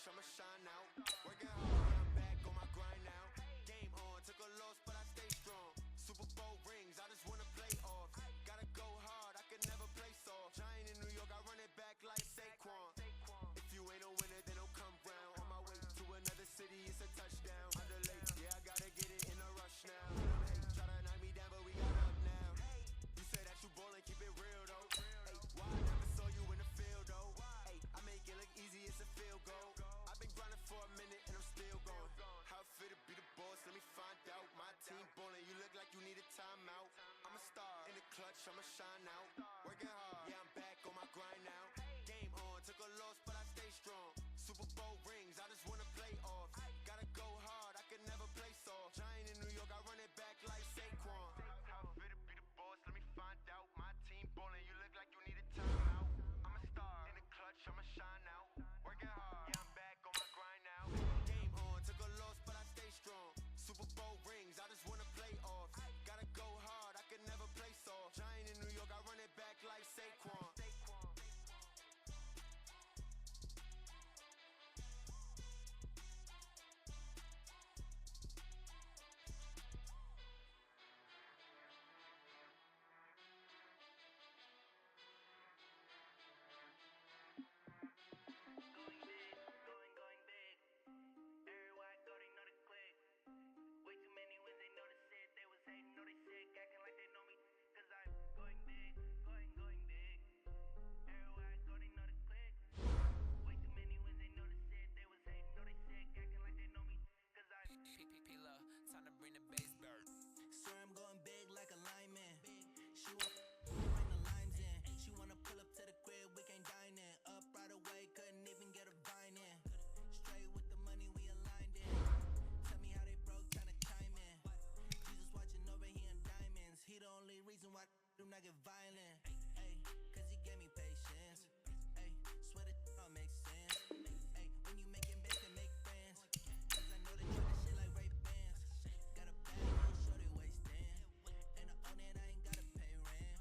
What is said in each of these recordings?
I'ma shine out. Working hard, I'm back on my grind now. Game on, took a loss, but I stay strong. Super Bowl rings, I just wanna play off. Gotta go hard, I can never play soft. Giant in New York, I run it back like Saquon. If you ain't a winner, then don't come round. On my way to another city, it's a touchdown. Underlay, yeah, I gotta get it in a rush now. Hey, try to knock me down, but we got up now. You say that you ballin', keep it real though. Hey, why I never saw you in the field though? Hey, I make it look easy, it's a field goal. I've been grinding for a minute and I'm still going. How it feel to be the boss? Let me find out. My team ballin', you look like you need a timeout. I'm a star in the clutch, I'ma shine out. Working hard, yeah, I'm back on my grind now. Game on, took a loss, but I stay strong. Super Bowl rings, I just wanna play off. Gotta go hard, I can never play soft. Giant in New York, I run it back like Saquon. How it feel to be the boss? Let me find out. My team ballin', you look like you need a timeout. I'm a star in the clutch, I'ma shine out. Working hard, yeah, I'm back on my grind now. Game on, took a loss, but I stay strong. Super Bowl rings, I just wanna play off. Gotta go hard, I can never play soft. Giant in New York, I run it back like Saquon. Time to bring the bass bird. Swear I'm going big like a lineman. She want bring the limes in. She wanna pull up to the crib, we can't dine in. Up right away, couldn't even get a vine in. Straight with the money, we aligned in. Tell me how they broke, tryna chime in. Jesus watching over, he in diamonds. He the only reason why do not get violent. Ay, cause he gave me patience. Ay, swear that all makes sense. Ay, when you making bacon, make friends. Cause I know they try to shit like Ray Bans. Got a bad little shorty wasting. And I own it, I ain't gotta pay rent.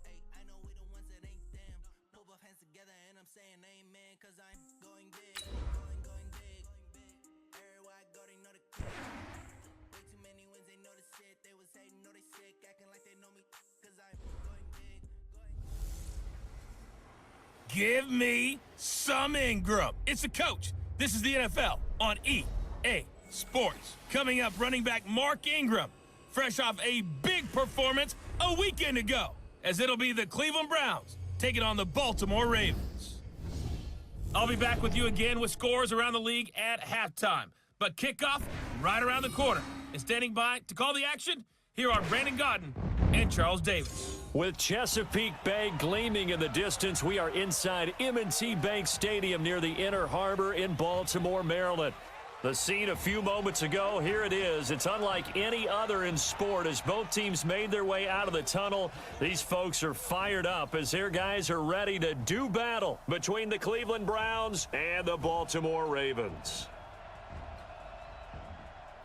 Ay, I know we the ones that ain't them. Pull both hands together and I'm saying amen. Cause I'm going big, going big. Everywhere I go, they know the click. Way too many wins, they know the shit. They was hating, know they sick, acting like they know me. Cause I'm going big, Give me some Ingram. It's the coach. This is the NFL on EA Sports. Coming up, running back Mark Ingram, fresh off a big performance a weekend ago, as it'll be the Cleveland Browns taking on the Baltimore Ravens. I'll be back with you again with scores around the league at halftime. But kickoff right around the corner. And standing by to call the action, here are Brandon Gaudin and Charles Davis. With Chesapeake Bay gleaming in the distance, we are inside M&T Bank Stadium near the Inner Harbor in Baltimore, Maryland. The scene a few moments ago, here it is. It's unlike any other in sport as both teams made their way out of the tunnel. These folks are fired up as their guys are ready to do battle between the Cleveland Browns and the Baltimore Ravens.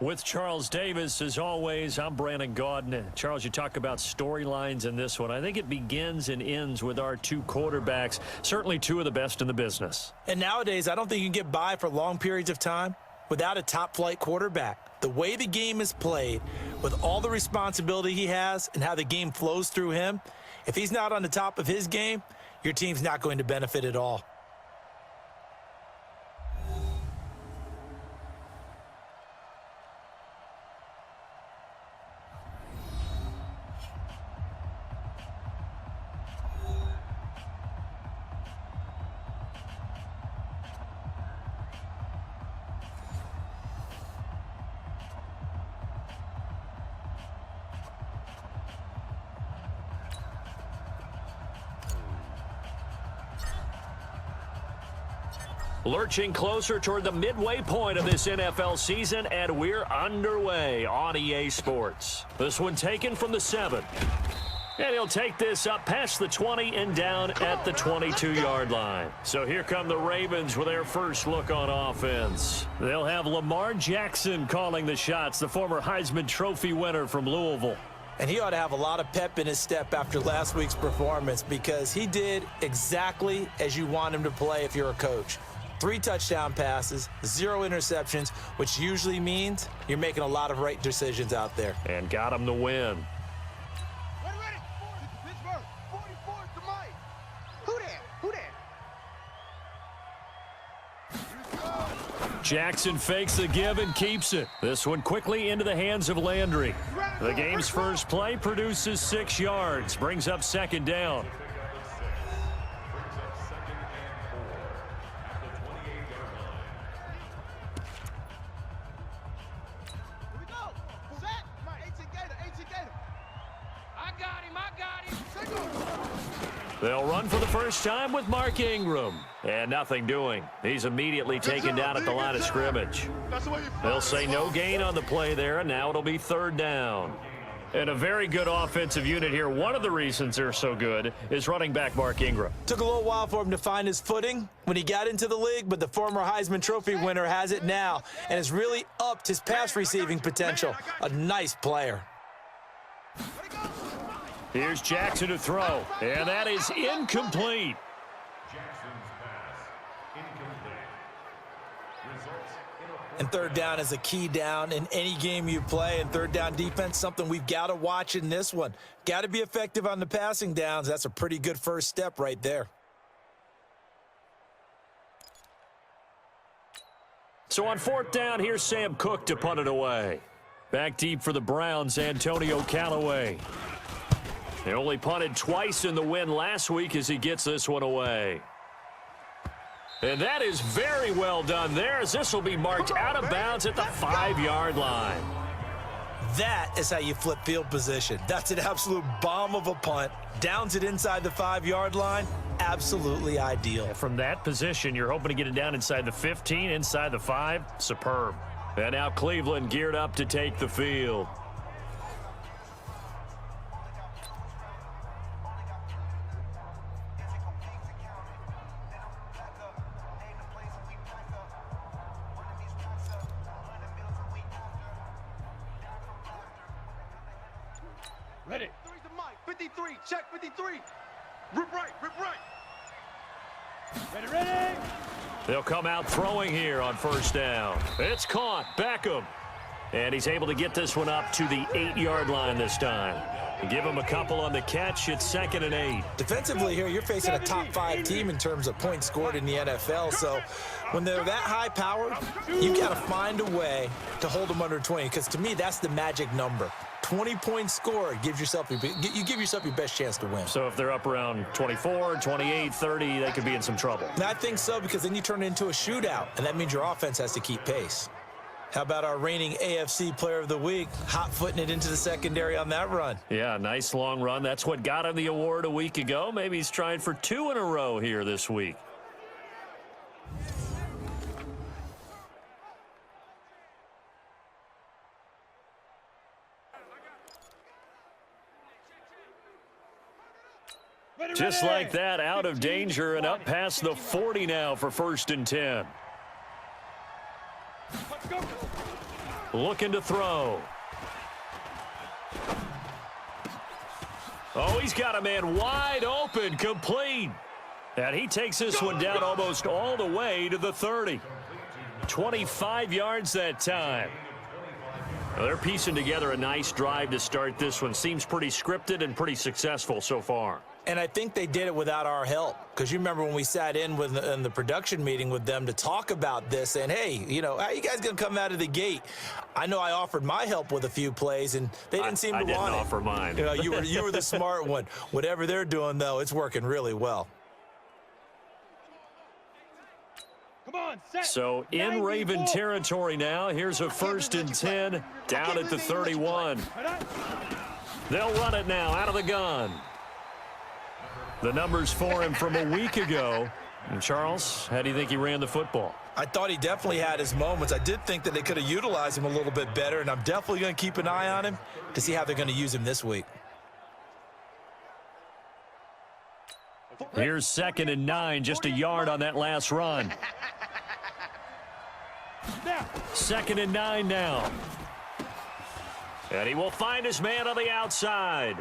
With Charles Davis, as always, I'm Brandon Gaudin. Charles, you talk about storylines in this one. I think it begins and ends with our two quarterbacks, certainly two of the best in the business. And nowadays, I don't think you can get by for long periods of time without a top-flight quarterback. The way the game is played, with all the responsibility he has and how the game flows through him, if he's not on the top of his game, your team's not going to benefit at all. Lurching closer toward the midway point of this NFL season, and we're underway on EA Sports. This one taken from the 7. And he'll take this up past the 20 and down at the 22-yard line. So here come the Ravens with their first look on offense. They'll have Lamar Jackson calling the shots, the former Heisman Trophy winner from Louisville. And he ought to have a lot of pep in his step after last week's performance because he did exactly as you want him to play if you're a coach. 3 touchdown passes, 0 interceptions, which usually means you're making a lot of right decisions out there. And got him the win. Ready. Pittsburgh. 44 to Mike. Who that? Jackson fakes the give and keeps it. This one quickly into the hands of Landry. The game's first play produces 6 yards, brings up 2nd down. They'll run for the first time with Mark Ingram. And nothing doing. He's immediately taken down at the line of scrimmage. They'll say no gain on the play there, and now it'll be 3rd down. And a very good offensive unit here. One of the reasons they're so good is running back Mark Ingram. Took a little while for him to find his footing when he got into the league, but the former Heisman Trophy winner has it now and has really upped his pass receiving potential. A nice player. Here's Jackson to throw, and that is incomplete. And 3rd down is a key down in any game you play, and 3rd down defense, something we've got to watch in this one. Got to be effective on the passing downs. That's a pretty good first step right there. So on 4th down, here's Sam Cook to punt it away. Back deep for the Browns, Antonio Callaway. He only punted twice in the win last week as he gets this one away. And that is very well done there, as this will be marked out of bounds at the 5-yard line. That is how you flip field position. That's an absolute bomb of a punt. Downs it inside the 5-yard line. Absolutely ideal. From that position, you're hoping to get it down inside the 15, inside the 5. Superb. And now Cleveland geared up to take the field. Ready. 3 to Mike. 53. Check 53. Rip right. Ready. They'll come out throwing here on 1st down. It's caught. Beckham. And he's able to get this one up to the 8-yard line this time. Give him a couple on the catch. It's 2nd and 8. Defensively here, you're facing a top 5 team in terms of points scored in the NFL. So when they're that high-powered, you got to find a way to hold them under 20. Because to me, that's the magic number. 20 points scored you give yourself your best chance to win. So if they're up around 24, 28, 30, they could be in some trouble. And I think so, because then you turn it into a shootout, and that means your offense has to keep pace. How about our reigning AFC Player of the Week, hot-footing it into the secondary on that run? Yeah, nice long run. That's what got him the award a week ago. Maybe he's trying for 2 in a row here this week. Just like that, out of danger and up past the 40 now for 1st and 10. Looking to throw. Oh, he's got a man wide open, complete. And he takes this one down almost all the way to the 30. 25 yards that time. Well, they're piecing together a nice drive to start this one. Seems pretty scripted and pretty successful so far. And I think they did it without our help, because you remember when we sat in the production meeting with them to talk about this, and hey, you know, how are you guys going to come out of the gate? I know I offered my help with a few plays, and they didn't seem to want it. I didn't offer mine. You know, you were the smart one. Whatever they're doing, though, it's working really well. Come on, set. So in Raven territory now. Here's a 1st and 10 down at the 31. They'll run it now out of the gun. The numbers for him from a week ago. And Charles, how do you think he ran the football? I thought he definitely had his moments. I did think that they could have utilized him a little bit better, and I'm definitely going to keep an eye on him to see how they're going to use him this week. Here's 2nd and 9, just a yard on that last run. 2nd and 9 now. And he will find his man on the outside.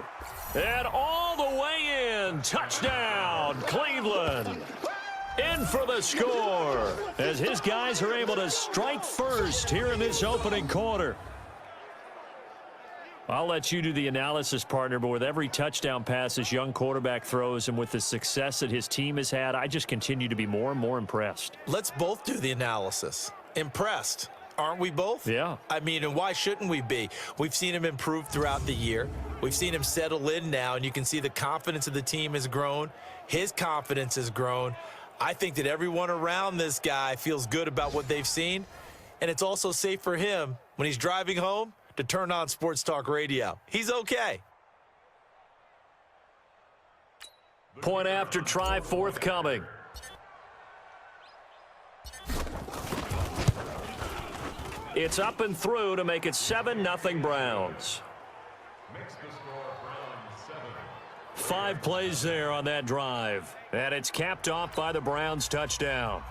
And all the way in. Touchdown, Cleveland. in for the score as his guys are able to strike first here in this opening quarter. I'll let you do the analysis, partner, but with every touchdown pass this young quarterback throws and with the success that his team has had, I just continue to be more and more impressed. Let's both do the analysis. Impressed. Aren't we both? Yeah. I mean, and why shouldn't we be? We've seen him improve throughout the year. We've seen him settle in now, and you can see the confidence of the team has grown. His confidence has grown. I think that everyone around this guy feels good about what they've seen, and it's also safe for him when he's driving home to turn on Sports Talk Radio. He's okay. Point after try forthcoming. It's up and through to make it 7-0 Browns. 5 plays there on that drive. And it's capped off by the Browns touchdown.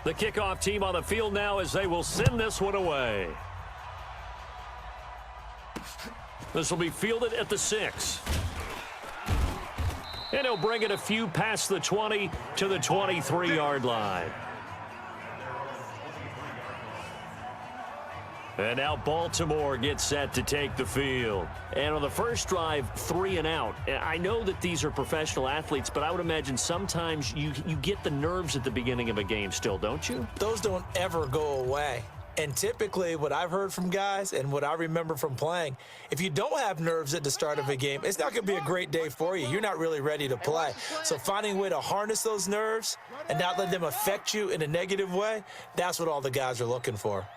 The kickoff team on the field now as they will send this one away. This will be fielded at the 6. And he'll bring it a few past the 20 to the 23-yard line. And now Baltimore gets set to take the field. And on the first drive, 3 and out. I know that these are professional athletes, but I would imagine sometimes you get the nerves at the beginning of a game still, don't you? Those don't ever go away. And typically what I've heard from guys and what I remember from playing, if you don't have nerves at the start of a game, it's not going to be a great day for you. You're not really ready to play. So finding a way to harness those nerves and not let them affect you in a negative way, that's what all the guys are looking for.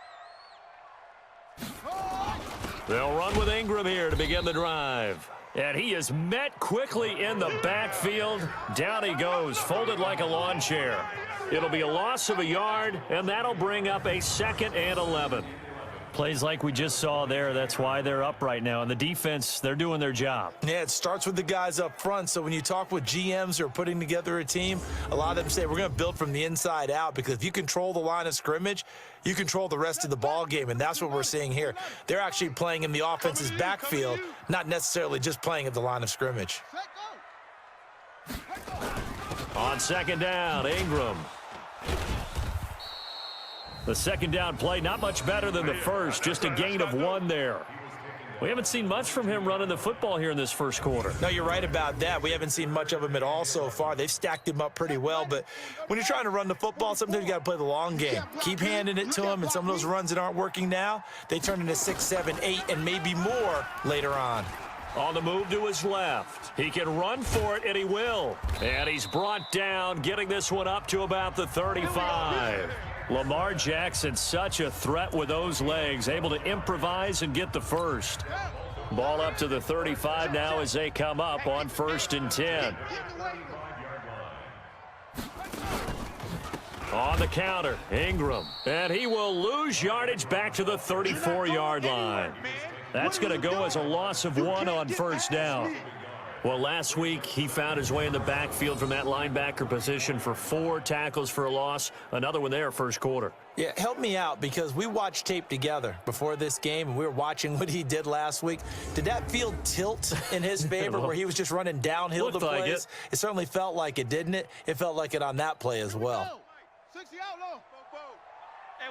They'll run with Ingram here to begin the drive. And he is met quickly in the backfield. Down he goes, folded like a lawn chair. It'll be a loss of a yard, and that'll bring up a 2nd and 11. Plays like we just saw there, that's why they're up right now. And the defense, they're doing their job. Yeah, it starts with the guys up front. So when you talk with GMs who are putting together a team, a lot of them say we're going to build from the inside out, because if you control the line of scrimmage, you control the rest of the ball game, and that's what we're seeing here. They're actually playing in the offense's backfield, not necessarily just playing at the line of scrimmage. On 2nd down, Ingram. The 2nd down play, not much better than the first, just a gain of 1 there. We haven't seen much from him running the football here in this first quarter. No, you're right about that. We haven't seen much of him at all so far. They've stacked him up pretty well, but when you're trying to run the football, sometimes you got to play the long game. Keep handing it to him, and some of those runs that aren't working now, they turn into 6, 7, 8, and maybe more later on. On the move to his left. He can run for it, and he will. And he's brought down, getting this one up to about the 35. Lamar Jackson, such a threat with those legs, able to improvise and get the first. Ball up to the 35 now as they come up on 1st and 10. On the counter, Ingram. And he will lose yardage back to the 34-yard line. That's going to go as a loss of 1 on 1st down. Well, last week he found his way in the backfield from that linebacker position for 4 tackles for a loss. Another one there first quarter. Yeah, help me out, because we watched tape together before this game, and we were watching what he did last week. Did that field tilt in his favor where he was just running downhill to plays? Like it certainly felt like it, didn't it? It felt like it on that play as well. Hey,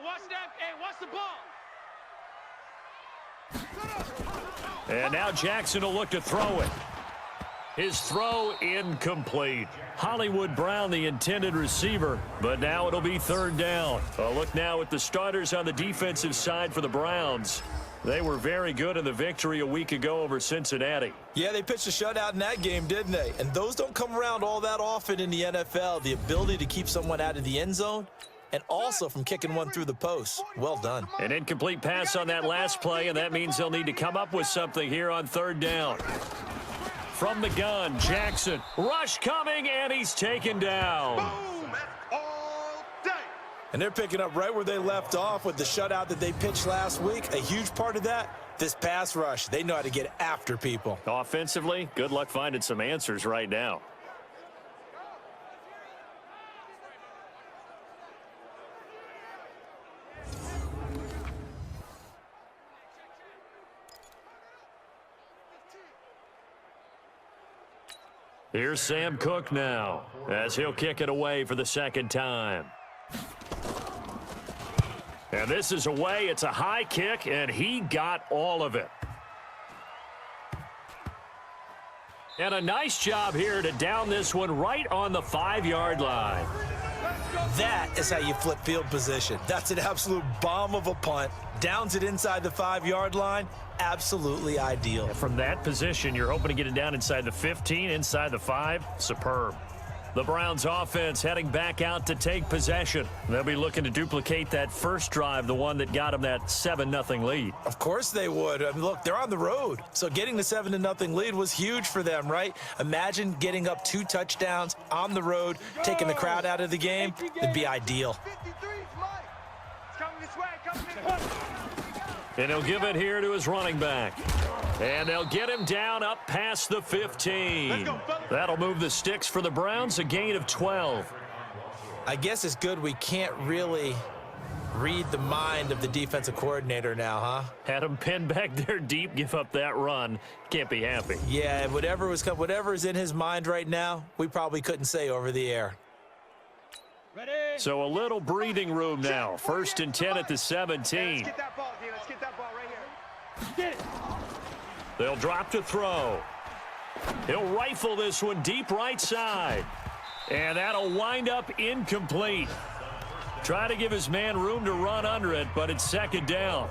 watch that. Hey, watch the ball. And now Jackson will look to throw it. His throw incomplete. Hollywood Brown, the intended receiver, but now it'll be 3rd down. A look now at the starters on the defensive side for the Browns. They were very good in the victory a week ago over Cincinnati. Yeah, they pitched a shutout in that game, didn't they? And those don't come around all that often in the NFL. The ability to keep someone out of the end zone and also from kicking one through the post. Well done. An incomplete pass on that last play, and that means they'll need to come up with something here on 3rd down. From the gun, Jackson. Rush coming, and he's taken down. And they're picking up right where they left off with the shutout that they pitched last week. A huge part of that, this pass rush. They know how to get after people. Offensively, good luck finding some answers right now. Here's Sam Cook now, as he'll kick it away for the second time. And this is away. It's a high kick, and he got all of it. And a nice job here to down this one right on the 5-yard line. That is how you flip field position. That's an absolute bomb of a punt. Downs it inside the 5-yard line. Absolutely ideal. From that position, you're hoping to get it down inside the 15, inside the 5. Superb. The Browns offense heading back out to take possession. They'll be looking to duplicate that first drive, the one that got them that 7-0 lead. Of course they would. I mean, look, they're on the road. So getting the 7-0 lead was huge for them, right? Imagine getting up 2 touchdowns on the road, taking the crowd out of the game. It'd be ideal. And he'll give it here to his running back. And they'll get him down up past the 15. That'll move the sticks for the Browns, a gain of 12. I guess it's good we can't really read the mind of the defensive coordinator now, huh? Had him pinned back there deep, give up that run. Can't be happy. Yeah, whatever is in his mind right now, we probably couldn't say over the air. So a little breathing room now. 1st and 10 at the 17. Let's get that ball, D. Let's get that ball right here. Get it. They'll drop to throw. He'll rifle this one deep right side. And that'll wind up incomplete. Try to give his man room to run under it, but it's 2nd down.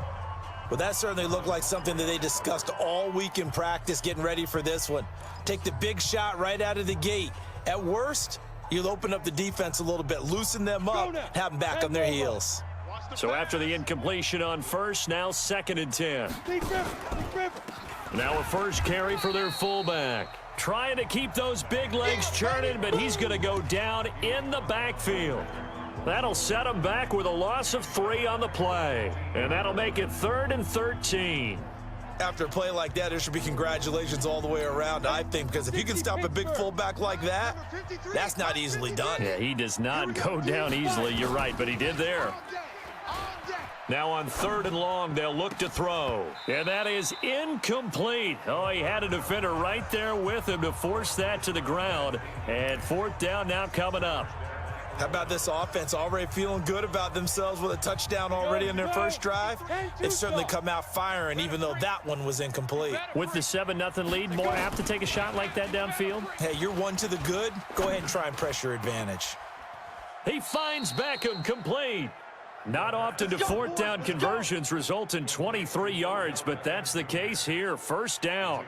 Well, that certainly looked like something that they discussed all week in practice getting ready for this one. Take the big shot right out of the gate. At worst, you'll open up the defense a little bit, loosen them up, have them back on their heels. So after the incompletion on first, now 2nd and 10. Now a first carry for their fullback. Trying to keep those big legs churning, but he's going to go down in the backfield. That'll set him back with a loss of 3 on the play. And that'll make it 3rd and 13. After a play like that, there should be congratulations all the way around, I think, because if you can stop a big fullback like that, that's not easily done. Yeah, he does not go down easily. You're right, but he did there. Now on 3rd and long, they'll look to throw. And that is incomplete. Oh, he had a defender right there with him to force that to the ground. And 4th down now coming up. How about this offense already feeling good about themselves with a touchdown already in their first drive? They've certainly come out firing, even though that one was incomplete. With the 7-0 lead, more apt to take a shot like that downfield? Hey, you're 1 to the good. Go ahead and try and press your advantage. He finds Beckham complete. Not often do 4th down conversions result in 23 yards, but that's the case here. 1st down.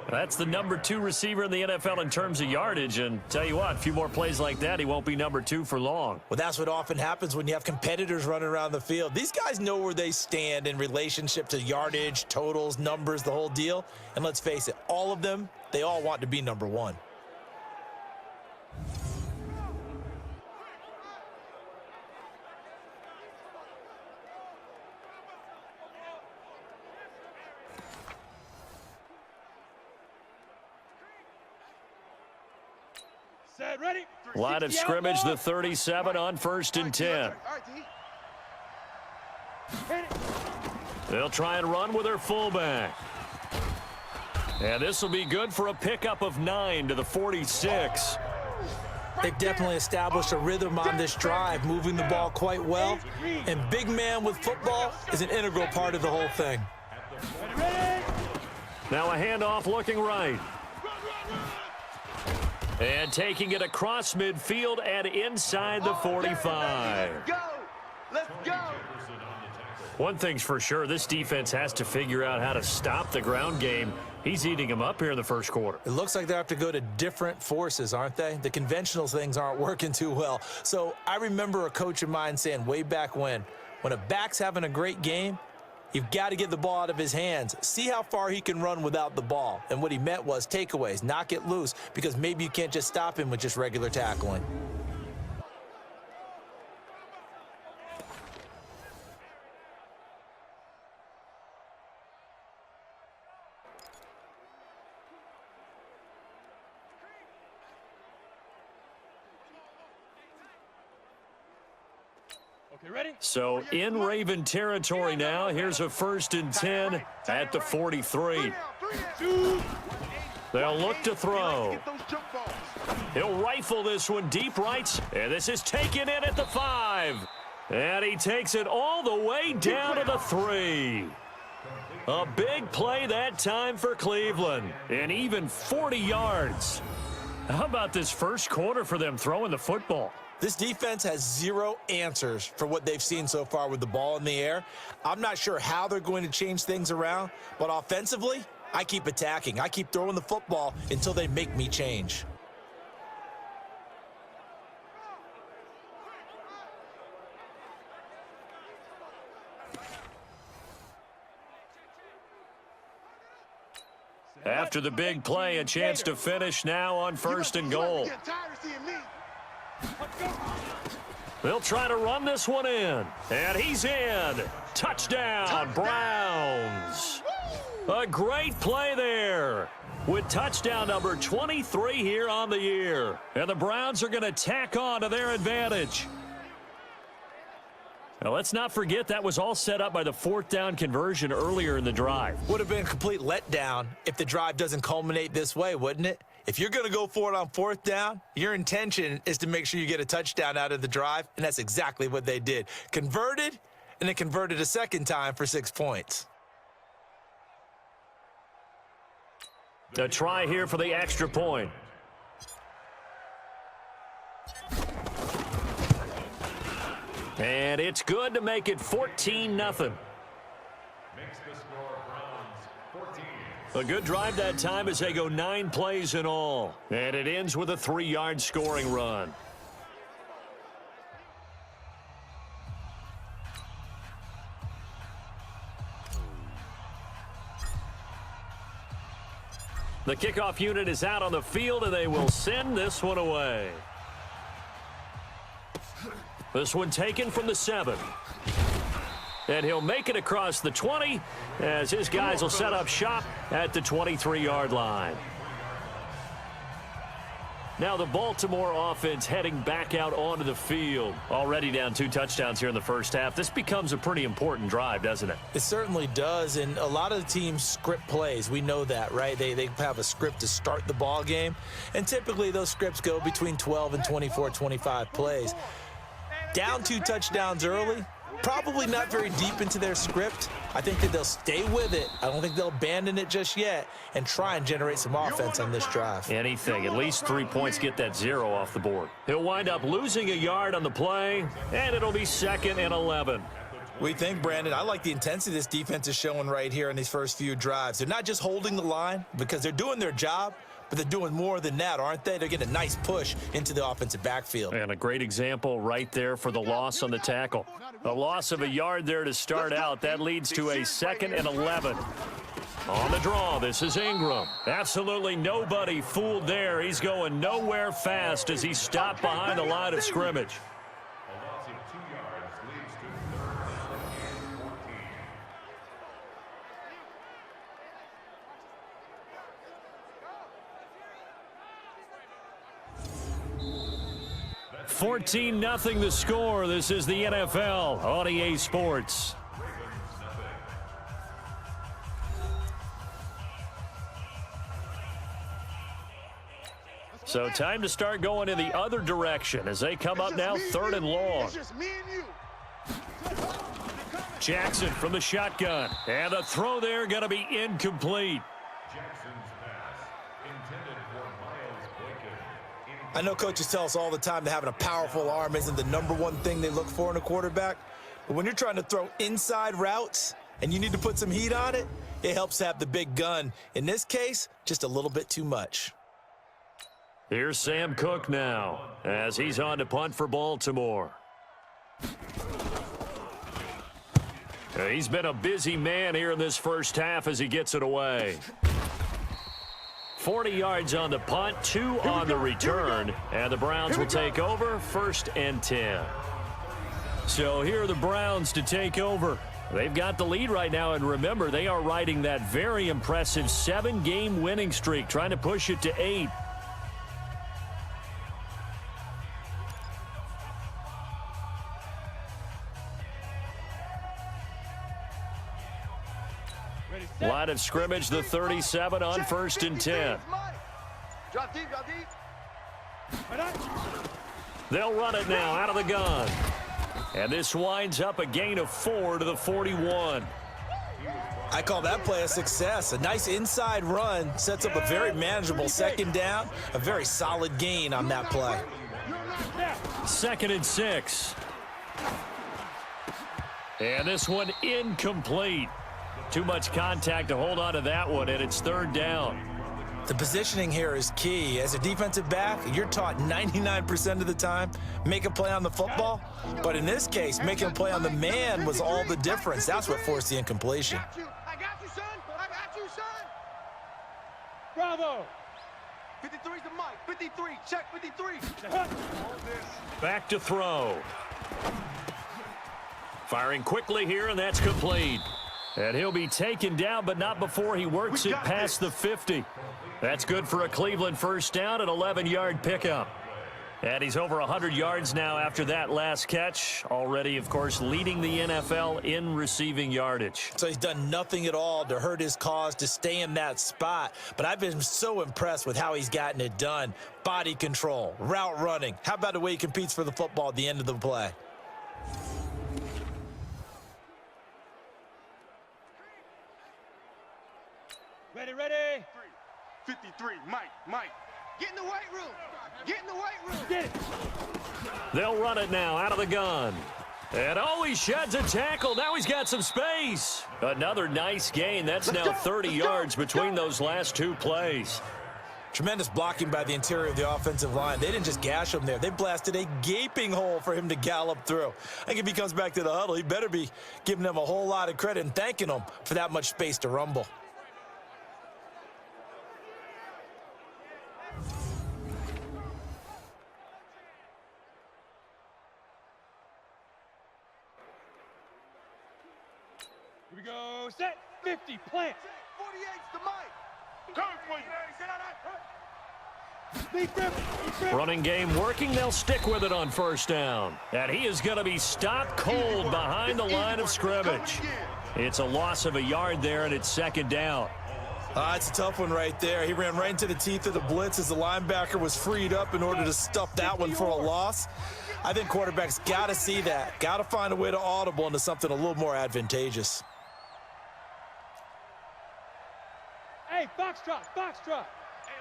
That's the number 2 receiver in the NFL in terms of yardage, and tell you what, a few more plays like that, he won't be number 2 for long. Well, that's what often happens when you have competitors running around the field. These guys know where they stand in relationship to yardage, totals, numbers, the whole deal. And let's face it, all of them, they all want to be number 1. Ready? Line of scrimmage, the 37 on 1st and 10. They'll try and run with their fullback. And this will be good for a pickup of 9 to the 46. They've definitely established a rhythm on this drive, moving the ball quite well. And big man with football is an integral part of the whole thing. Now a handoff looking right. And taking it across midfield and inside the 45. Go! Let's go! One thing's for sure, this defense has to figure out how to stop the ground game. He's eating them up here in the first quarter. It looks like they have to go to different forces, aren't they? The conventional things aren't working too well. So I remember a coach of mine saying way back when a back's having a great game, you've got to get the ball out of his hands. See how far he can run without the ball. And what he meant was takeaways, knock it loose, because maybe you can't just stop him with just regular tackling. So in Raven territory now, here's a 1st and 10 at the 43. They'll look to throw. He'll rifle this one deep right, and this is taken in at the 5. And he takes it all the way down to the 3. A big play that time for Cleveland, and even 40 yards. How about this first quarter for them throwing the football? This defense has zero answers for what they've seen so far with the ball in the air. I'm not sure how they're going to change things around, but offensively, I keep attacking. I keep throwing the football until they make me change. After the big play, a chance to finish now on 1st and goal. They'll try to run this one in, and he's in. Touchdown, Browns. A great play there with touchdown number 23 here on the year. And the Browns are going to tack on to their advantage. Now, let's not forget that was all set up by the 4th down conversion earlier in the drive. Would have been a complete letdown if the drive doesn't culminate this way, wouldn't it? If you're going to go for it on 4th down, your intention is to make sure you get a touchdown out of the drive, and that's exactly what they did. Converted, and then converted a second time for 6 points. A try here for the extra point. And it's good to make it 14-0. A good drive that time as they go 9 plays in all. And it ends with a 3-yard scoring run. The kickoff unit is out on the field, and they will send this one away. This one taken from the 7. And he'll make it across the 20 as his guys will set up shop at the 23-yard line. Now the Baltimore offense heading back out onto the field. Already down 2 touchdowns here in the first half. This becomes a pretty important drive, doesn't it? It certainly does, and a lot of the teams script plays. We know that, right? They have a script to start the ball game, and typically those scripts go between 12 and 24, 25 plays. Down 2 touchdowns early, probably not very deep into their script. I think that they'll stay with it. I don't think they'll abandon it just yet and try and generate some offense on this drive. Anything, at least 3 points, get that 0 off the board. He'll wind up losing a yard on the play, and it'll be 2nd and 11. We think, Brandon, I like the intensity this defense is showing right here in these first few drives. They're not just holding the line because they're doing their job, but they're doing more than that, aren't they? They're getting a nice push into the offensive backfield. And a great example right there for the loss on the tackle. A loss of a yard there to start out. That leads to a 2nd and 11. On the draw, this is Ingram. Absolutely nobody fooled there. He's going nowhere fast as he stopped behind the line of scrimmage. 14-0 the score. This is the NFL on EA Sports. So time to start going in the other direction as they come up now 3rd and long. Jackson from the shotgun. And the throw there going to be incomplete. I know coaches tell us all the time that having a powerful arm isn't the #1 thing they look for in a quarterback. But when you're trying to throw inside routes and you need to put some heat on it, it helps to have the big gun. In this case, just a little bit too much. Here's Sam Cook now as he's on to punt for Baltimore. He's been a busy man here in this first half as he gets it away. 40 yards on the punt, 2 on the return, and the Browns will take over 1st and 10. So here are the Browns to take over. They've got the lead right now, and remember, they are riding that very impressive 7-game winning streak, trying to push it to 8. Line of scrimmage, the 37 on 1st and 10. Drop deep, drop deep. They'll run it now out of the gun. And this winds up a gain of 4 to the 41. I call that play a success. A nice inside run sets up a very manageable second down. A very solid gain on that play. 2nd and 6. And this one incomplete. Too much contact to hold on to that one, and it's 3rd down. The positioning here is key. As a defensive back, you're taught 99% of the time, make a play on the football. But in this case, making a play on the man was all the difference. That's what forced the incompletion. I got you, son. I got you, son. Bravo. 53's the mic. 53. Check 53. Back to throw. Firing quickly here, and that's complete. And he'll be taken down, but not before he works it past the 50. That's good for a Cleveland first down, an 11-yard pickup. And he's over 100 yards now after that last catch. Already, of course, leading the NFL in receiving yardage. So he's done nothing at all to hurt his cause, to stay in that spot. But I've been so impressed with how he's gotten it done. Body control, route running. How about the way he competes for the football at the end of the play? Ready. 53. Mike. Get in the weight room. Get in the weight room. Get it. They'll run it now out of the gun. And he sheds a tackle. Now he's got some space. Another nice gain. That's now 30 yards between those last 2 plays. Tremendous blocking by the interior of the offensive line. They didn't just gash him there. They blasted a gaping hole for him to gallop through. I think if he comes back to the huddle, he better be giving them a whole lot of credit and thanking them for that much space to rumble. Here we go. Set. 50. Plant. 48's the mic. Coming for you. Running game working. They'll stick with it on first down. And he is going to be stopped cold behind the line of scrimmage. It's a loss of a yard there, and it's 2nd down. It's a tough one right there. He ran right into the teeth of the blitz as the linebacker was freed up in order to stuff that one for a loss. I think quarterbacks got to see that. Got to find a way to audible into something a little more advantageous. Hey, Foxtrot. Hey,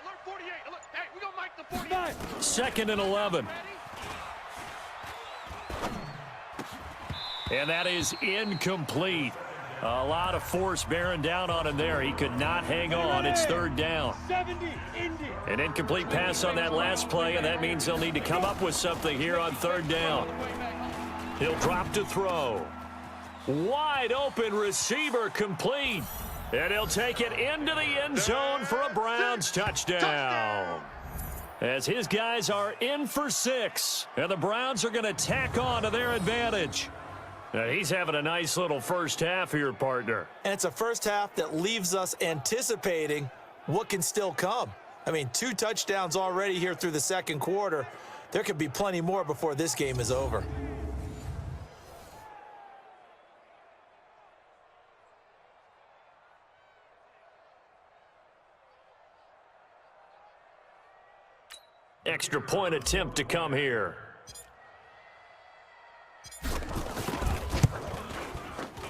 alert 48. Alert. Hey, we gonna mic the 49. 2nd and 11. And that is incomplete. A lot of force bearing down on him there. He could not hang on. It's 3rd down. 70, Indy. An incomplete pass on that last play, and that means they'll need to come up with something here on 3rd down. He'll drop to throw. Wide open receiver complete. And he'll take it into the end zone for a Browns touchdown. As his guys are in for 6. And the Browns are going to tack on to their advantage. Now he's having a nice little first half here, partner. And it's a first half that leaves us anticipating what can still come. I mean, 2 touchdowns already here through the 2nd quarter. There could be plenty more before this game is over. Extra point attempt to come here.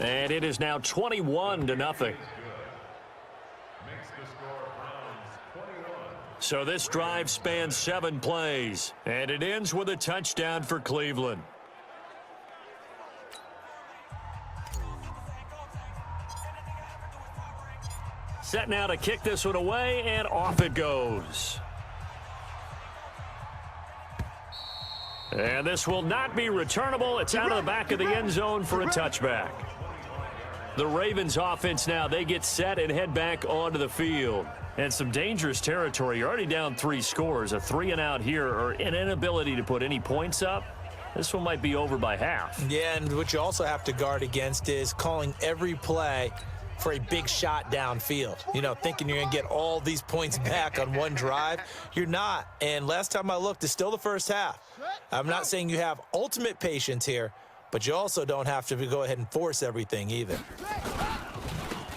And it is now 21-0. So this drive spans 7 plays, and it ends with a touchdown for Cleveland. Set now to kick this one away, and off it goes. And this will not be returnable. It's out of the back of the end zone for a touchback. The Ravens offense now, they get set and head back onto the field. And some dangerous territory. You're already down 3 scores. A 3-and-out here, or an inability to put any points up. This one might be over by half. Yeah, and what you also have to guard against is calling every play for a big shot downfield. You know, thinking you're going to get all these points back on one drive. You're not. And last time I looked, it's still the first half. I'm not saying you have ultimate patience here, but you also don't have to go ahead and force everything either.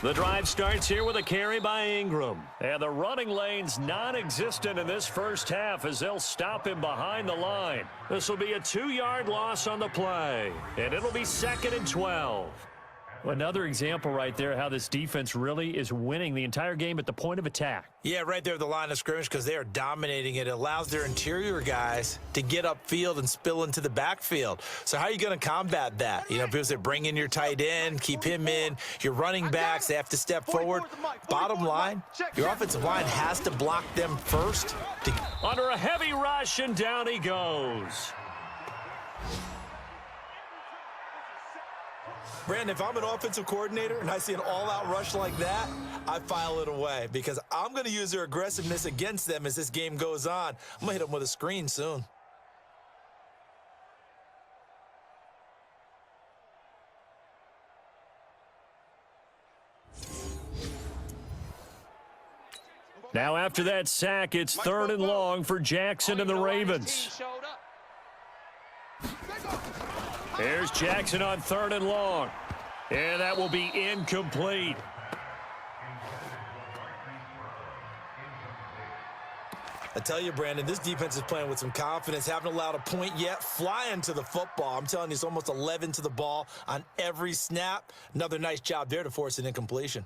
The drive starts here with a carry by Ingram. And the running lane's non-existent in this first half as they'll stop him behind the line. This will be a 2-yard loss on the play. And it'll be 2nd and 12. Another example right there how this defense really is winning the entire game at the point of attack. Yeah, right there at the line of scrimmage because they are dominating it. It allows their interior guys to get upfield and spill into the backfield. So how are you going to combat that? You know, because they bring in your tight end, keep him in. Your running backs, they have to step forward. Bottom line, your offensive line has to block them first. Under a heavy rush, and down he goes. Brandon, if I'm an offensive coordinator and I see an all-out rush like that, I file it away because I'm going to use their aggressiveness against them as this game goes on. I'm going to hit them with a screen soon. Now after that sack, it's 3rd and long for Jackson and the Ravens. Here's Jackson on 3rd and long. And that will be incomplete. I tell you, Brandon, this defense is playing with some confidence. Haven't allowed a point yet. Flying to the football. I'm telling you, it's almost 11 to the ball on every snap. Another nice job there to force an incompletion.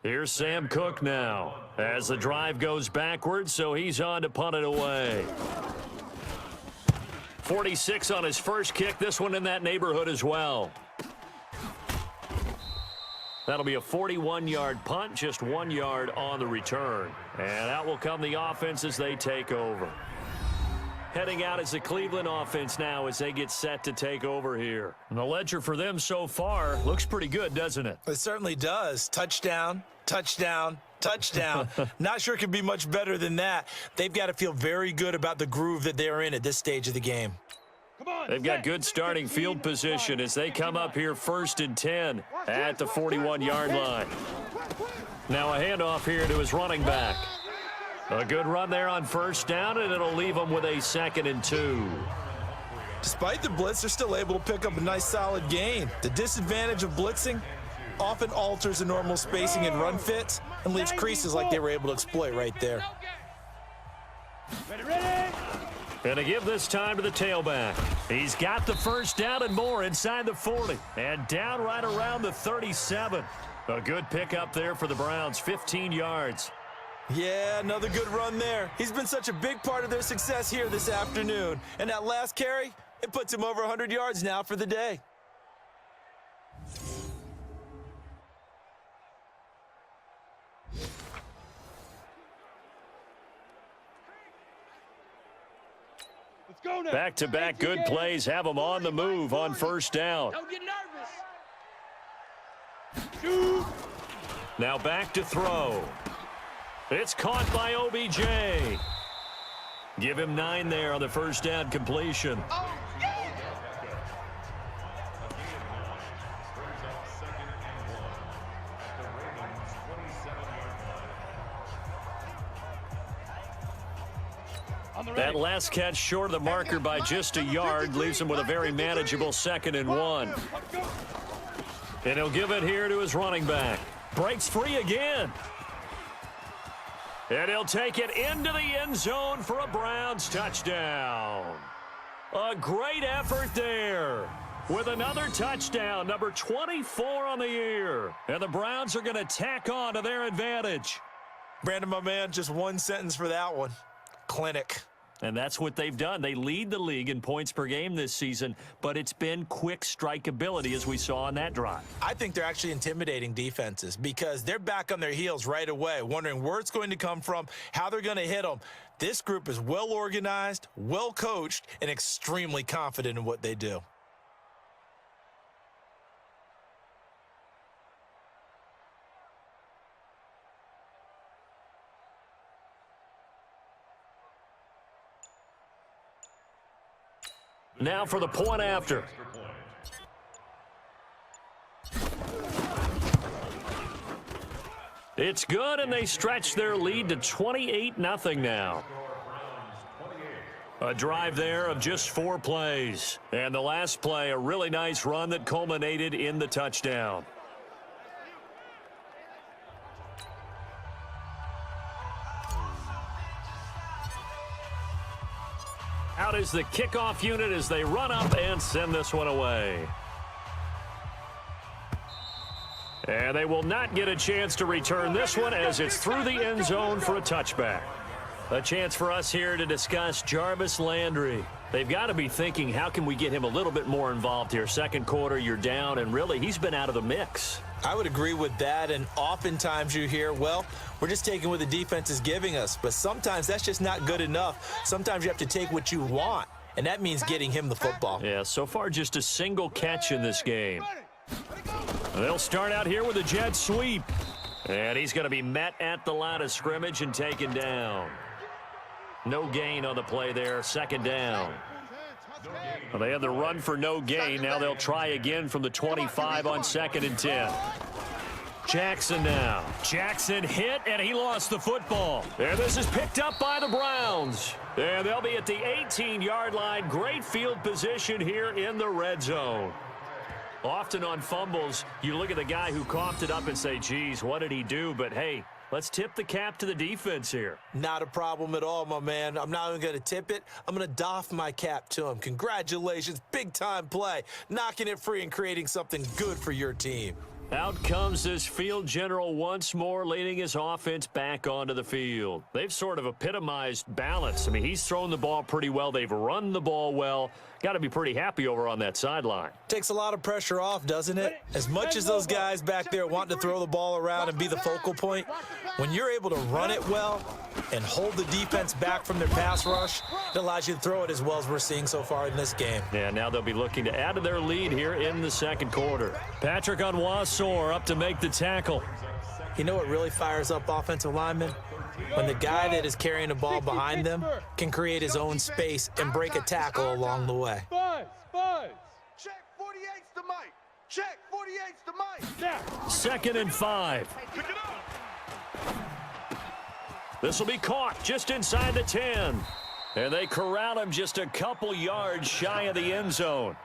Here's Sam Cook now as the drive goes backwards, so he's on to punt it away. 46 on his first kick, this one in that neighborhood as well. That'll be a 41-yard punt, just 1 yard on the return. And out will come the offense as they take over. Heading out is the Cleveland offense now as they get set to take over here. And the ledger for them so far looks pretty good, doesn't it? It certainly does. Touchdown, touchdown, touchdown. Not sure it could be much better than that. They've got to feel very good about the groove that they're in at this stage of the game. They've got good starting field position as they come up here 1st and 10 at the 41-yard line. Now a handoff here to his running back. A good run there on 1st down, and it'll leave them with a 2nd and 2. Despite the blitz, they're still able to pick up a nice solid gain. The disadvantage of blitzing often alters the normal spacing and run fits and leaves creases like they were able to exploit right there. And to give this time to the tailback. He's got the 1st down and more inside the 40. And down right around the 37. A good pickup there for the Browns, 15 yards. Yeah, another good run there. He's been such a big part of their success here this afternoon. And that last carry, it puts him over 100 yards now for the day. Back-to-back good plays have them on the move on 1st down. Don't get nervous. Now back to throw. It's caught by OBJ. Give him 9 there on the 1st down completion. That last catch short of the marker by just a yard leaves him with a very manageable 2nd and 1. And he'll give it here to his running back. Breaks free again. And he'll take it into the end zone for a Browns touchdown. A great effort there with another touchdown, number 24 on the year. And the Browns are going to tack on to their advantage. Brandon, my man, just one sentence for that one. Clinic. And that's what they've done. They lead the league in points per game this season, but it's been quick strikeability as we saw on that drive. I think they're actually intimidating defenses because they're back on their heels right away, wondering where it's going to come from, how they're going to hit them. This group is well organized, well coached, and extremely confident in what they do. Now for the point after. It's good, and they stretch their lead to 28-0 now. A drive there of just 4 plays. And the last play, a really nice run that culminated in the touchdown. Out is the kickoff unit as they run up and send this one away. And they will not get a chance to return this one as it's through the end zone for a touchback. A chance for us here to discuss Jarvis Landry. They've got to be thinking, how can we get him a little bit more involved here? Second quarter, you're down, and really, he's been out of the mix. I would agree with that, and oftentimes you hear, well, we're just taking what the defense is giving us, but sometimes that's just not good enough. Sometimes you have to take what you want, and that means getting him the football. Yeah, so far just a single catch in this game. They'll start out here with a jet sweep, and he's going to be met at the line of scrimmage and taken down. No gain on the play there, second down. Well, they had the run for no gain. Now they'll try again from the 25 on 2nd and 10. Jackson now. Jackson hit, and he lost the football. And this is picked up by the Browns. And they'll be at the 18-yard line. Great field position here in the red zone. Often on fumbles, you look at the guy who coughed it up and say, geez, what did he do? But, hey, let's tip the cap to the defense here. Not a problem at all, my man. I'm not even going to tip it. I'm going to doff my cap to him. Congratulations. Big-time play. Knocking it free and creating something good for your team. Out comes this field general once more, leading his offense back onto the field. They've sort of epitomized balance. I mean, he's thrown the ball pretty well. They've run the ball well. Got to be pretty happy over on that sideline. Takes a lot of pressure off, doesn't it? As much as those guys back there want to throw the ball around and be the focal point, when you're able to run it well and hold the defense back from their pass rush, it allows you to throw it as well as we're seeing so far in this game. Yeah, now they'll be looking to add to their lead here in the second quarter. Patrick Onwuasor up to make the tackle. You know what really fires up offensive linemen? When the guy that is carrying the ball behind them can create his own space and break a tackle along the way. Buzz. Check 48's the mic. Check 48's the mic. Now. 2nd and 5. Pick it up. This will be caught just inside the 10. And they corral him just a couple yards shy of the end zone.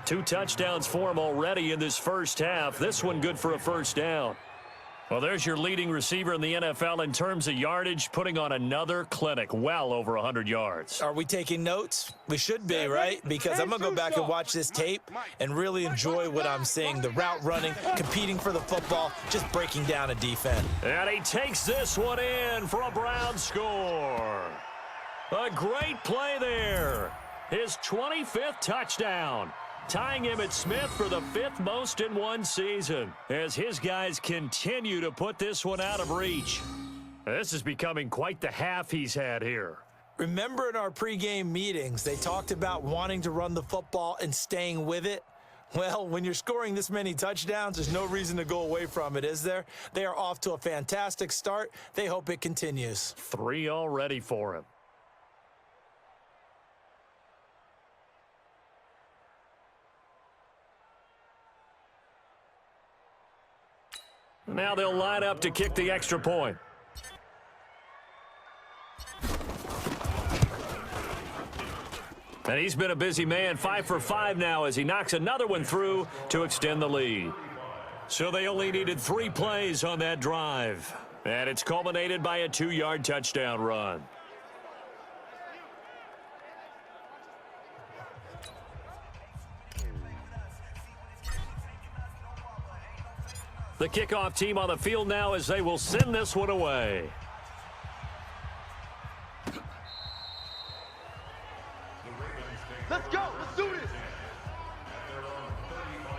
2 touchdowns for him already in this first half. This one good for a first down. Well, there's your leading receiver in the NFL in terms of yardage, putting on another clinic, well over 100 yards. Are we taking notes? We should be, right? Because I'm going to go back and watch this tape and really enjoy what I'm seeing. The route running, competing for the football, just breaking down a defense. And he takes this one in for a Brown score. A great play there. His 25th touchdown. Tying Emmitt Smith for the 5th most in one season as his guys continue to put this one out of reach. This is becoming quite the half he's had here. Remember in our pregame meetings, they talked about wanting to run the football and staying with it? Well, when you're scoring this many touchdowns, there's no reason to go away from it, is there? They are off to a fantastic start. They hope it continues. 3 already for him. Now they'll line up to kick the extra point. And he's been a busy man, 5 for 5 now as he knocks another one through to extend the lead. So they only needed 3 plays on that drive. And it's culminated by a 2-yard touchdown run. The kickoff team on the field now as they will send this one away. Let's go. Let's do this.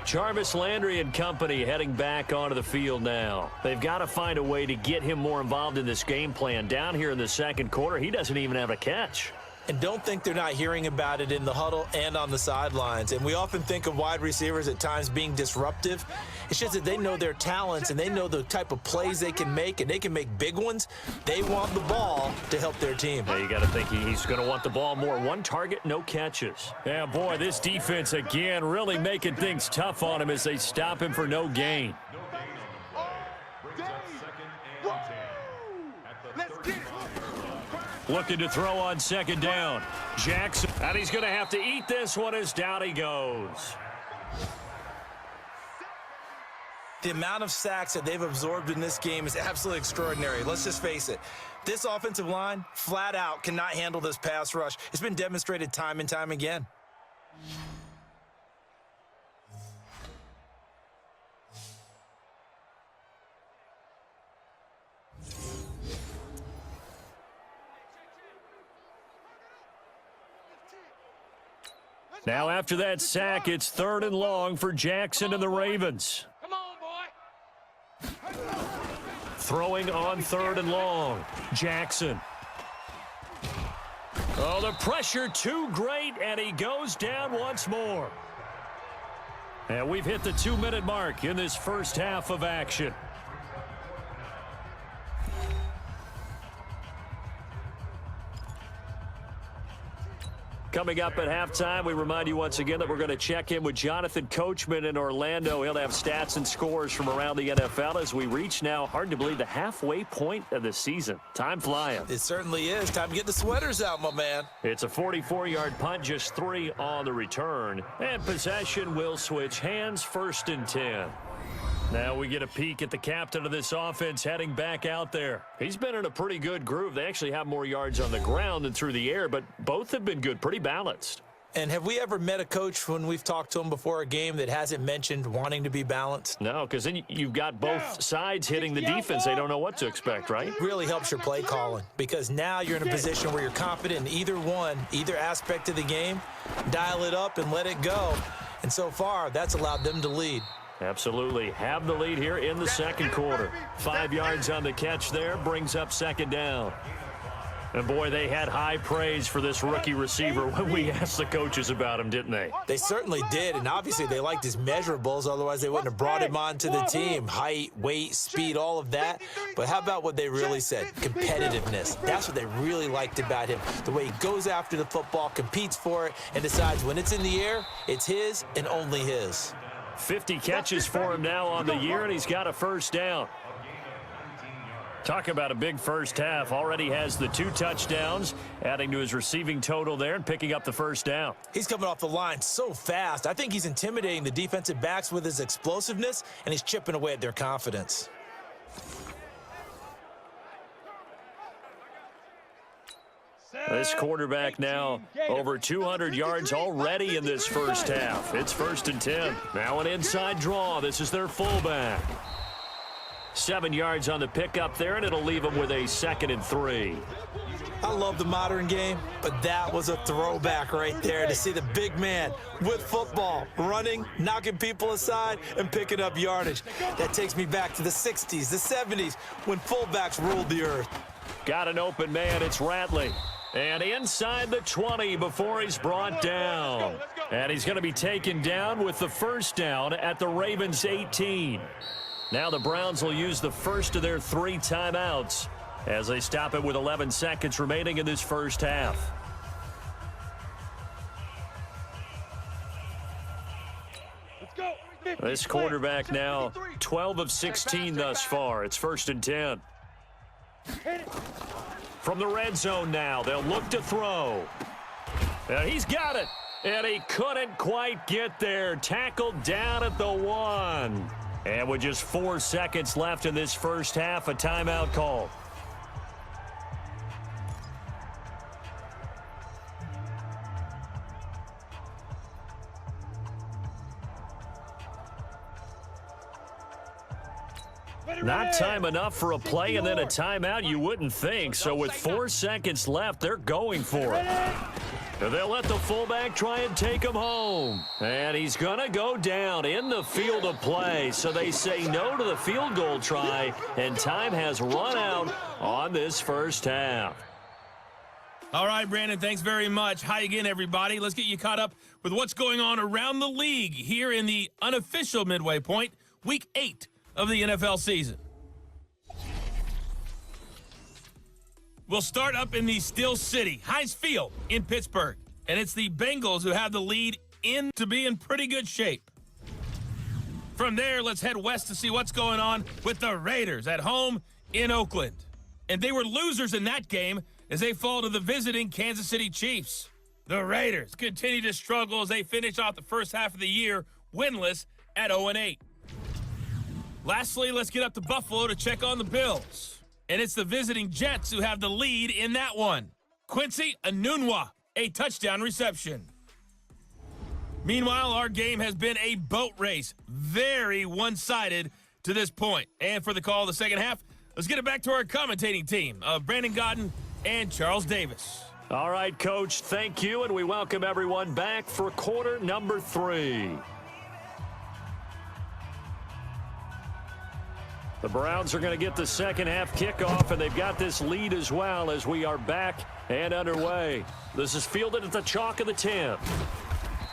Jarvis Landry and company heading back onto the field now. They've got to find a way to get him more involved in this game plan. Down here in the second quarter, he doesn't even have a catch. And don't think they're not hearing about it in the huddle and on the sidelines. And we often think of wide receivers at times being disruptive. It's just that they know their talents and they know the type of plays they can make, and they can make big ones. They want the ball to help their team. Yeah, you got to think he's going to want the ball more. 1 target, no catches. Yeah, boy, this defense again really making things tough on him as they stop him for no gain. Let's get it. Looking to throw on second down. Jackson, and he's going to have to eat this one as down he goes. The amount of sacks that they've absorbed in this game is absolutely extraordinary. Let's just face it. This offensive line, flat out, cannot handle this pass rush. It's been demonstrated time and time again. Now after that sack, it's 3rd and long for Jackson and the Ravens. Come on, boy. Throwing on 3rd and long. Jackson. Oh, the pressure too great, and he goes down once more. And we've hit the 2-minute mark in this first half of action. Coming up at halftime, we remind you once again that we're going to check in with Jonathan Coachman in Orlando. He'll have stats and scores from around the NFL as we reach now, hard to believe, the halfway point of the season. Time flying. It certainly is. Time to get the sweaters out, my man. It's a 44-yard punt, just 3 on the return. And possession will switch hands, 1st and 10. Now we get a peek at the captain of this offense heading back out there. He's been in a pretty good groove. They actually have more yards on the ground than through the air, but both have been good, pretty balanced. And have we ever met a coach when we've talked to him before a game that hasn't mentioned wanting to be balanced? No, because then you've got both sides hitting the defense. They don't know what to expect, right? Really helps your play calling because now you're in a position where you're confident in either aspect of the game. Dial it up and let it go. And so far, that's allowed them to lead. Absolutely. Have the lead here in the second quarter. 5 yards on the catch there, brings up 2nd down. And boy, they had high praise for this rookie receiver when we asked the coaches about him, didn't they? They certainly did, and obviously they liked his measurables, otherwise they wouldn't have brought him onto the team. Height, weight, speed, all of that. But how about what they really said? Competitiveness. That's what they really liked about him. The way he goes after the football, competes for it, and decides when it's in the air, it's his and only his. 50 catches for him now on the year, and he's got a 1st down. Talk about a big first half. Already has the 2 touchdowns, adding to his receiving total there and picking up the 1st down. He's coming off the line so fast. I think he's intimidating the defensive backs with his explosiveness, and he's chipping away at their confidence. This quarterback now over 200 yards already in this first half. It's 1st and 10. Now an inside draw. This is their fullback. 7 yards on the pickup there, and it'll leave them with a 2nd and 3. I love the modern game, but that was a throwback right there to see the big man with football, running, knocking people aside, and picking up yardage. That takes me back to the 60s, the 70s, when fullbacks ruled the earth. Got an open man. It's Ratley. And inside the 20 before he's brought down. And he's going to be taken down with the 1st down at the Ravens 18. Now the Browns will use the first of their 3 timeouts as they stop it with 11 seconds remaining in this first half. This quarterback now 12 of 16 thus far. It's 1st and 10. From the red zone now, they'll look to throw. And he's got it. And he couldn't quite get there. Tackled down at the 1. And with just 4 seconds left in this first half, a timeout call. Not time enough for a play and then a timeout, you wouldn't think. So with 4 seconds left, they're going for it. And they'll let the fullback try and take him home. And he's going to go down in the field of play. So they say no to the field goal try, and time has run out on this first half. All right, Brandon, thanks very much. Hi again, everybody. Let's get you caught up with what's going on around the league here in the unofficial midway point, Week 8 of the NFL season. We'll start up in the Steel City, Heinz Field in Pittsburgh. And it's the Bengals who have the lead to be in pretty good shape. From there, let's head west to see what's going on with the Raiders at home in Oakland. And they were losers in that game as they fall to the visiting Kansas City Chiefs. The Raiders continue to struggle as they finish off the first half of the year winless at 0-8. Lastly, let's get up to Buffalo to check on the Bills. And it's the visiting Jets who have the lead in that one. Quincy Enunwa, a touchdown reception. Meanwhile, our game has been a boat race, very one-sided to this point. And for the call of the second half, let's get it back to our commentating team of Brandon Godden and Charles Davis. All right, Coach, thank you, and we welcome everyone back for quarter number 3. The Browns are going to get the second half kickoff, and they've got this lead as well as we are back and underway. This is fielded at the chalk of the 10.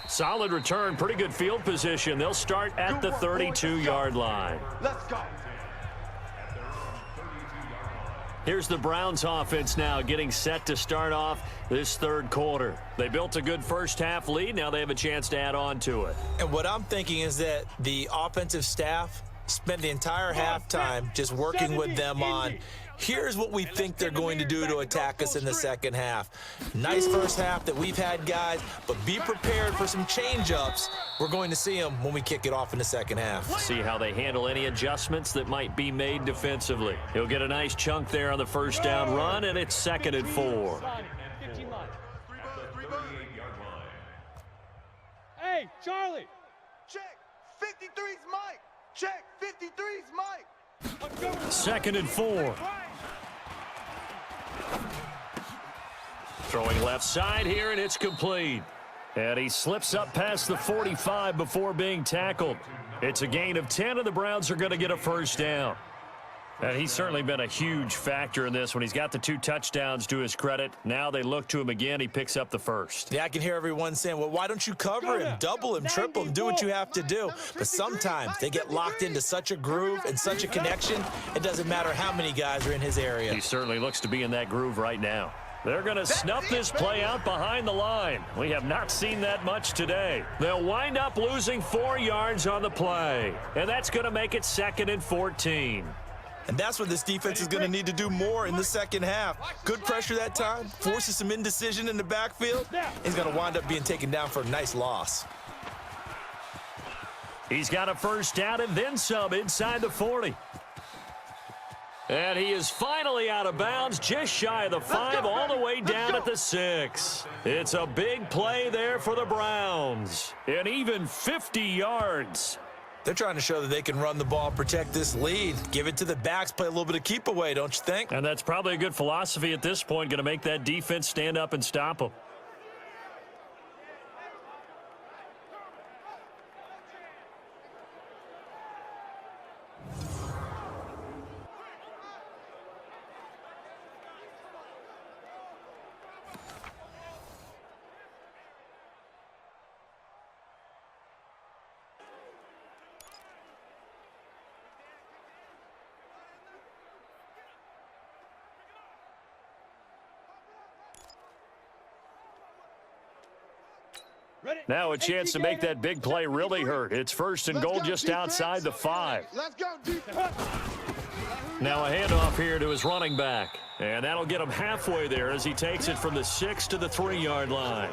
Solid return, pretty good field position. They'll start at the 32-yard line. Let's go. Here's the Browns offense now getting set to start off this third quarter. They built a good first half lead. Now they have a chance to add on to it. And what I'm thinking is that the offensive staff spent the entire halftime just working with them on, here's what we think they're going to do to attack us in the second half. Nice first half that we've had, guys, but be prepared for some change-ups. We're going to see them when we kick it off in the second half. See how they handle any adjustments that might be made defensively. He'll get a nice chunk there on the first down run, and it's 2nd and 4. Hey, Charlie. Check. 53's Mike. Check. 53's Mike. 2nd and 4. Throwing left side here, and it's complete. And he slips up past the 45 before being tackled. It's a gain of 10, and the Browns are going to get a first down. And he's certainly been a huge factor in this when he's got the 2 touchdowns to his credit. Now they look to him again. He picks up the first. Yeah, I can hear everyone saying, well, why don't you cover him, double him, triple him, do what you have to do. But sometimes they get locked into such a groove and such a connection, it doesn't matter how many guys are in his area. He certainly looks to be in that groove right now. They're going to snuff this play out behind the line. We have not seen that much today. They'll wind up losing 4 yards on the play. And that's going to make it 2nd and 14. And that's what this defense is going to need to do more in the second half. Good pressure that time, forces some indecision in the backfield. He's going to wind up being taken down for a nice loss. He's got a first down and then some inside the 40. And he is finally out of bounds, just shy of the 5, all the way down at the 6. It's a big play there for the Browns. And even 50 yards. They're trying to show that they can run the ball, protect this lead, give it to the backs, play a little bit of keep away, don't you think? And that's probably a good philosophy at this point, going to make that defense stand up and stop them. Now a chance to make that big play really hurt. It's 1st and goal just outside the 5. Let's go, defense. Now a handoff here to his running back. And that'll get him halfway there as he takes it from the 6 to the 3-yard line.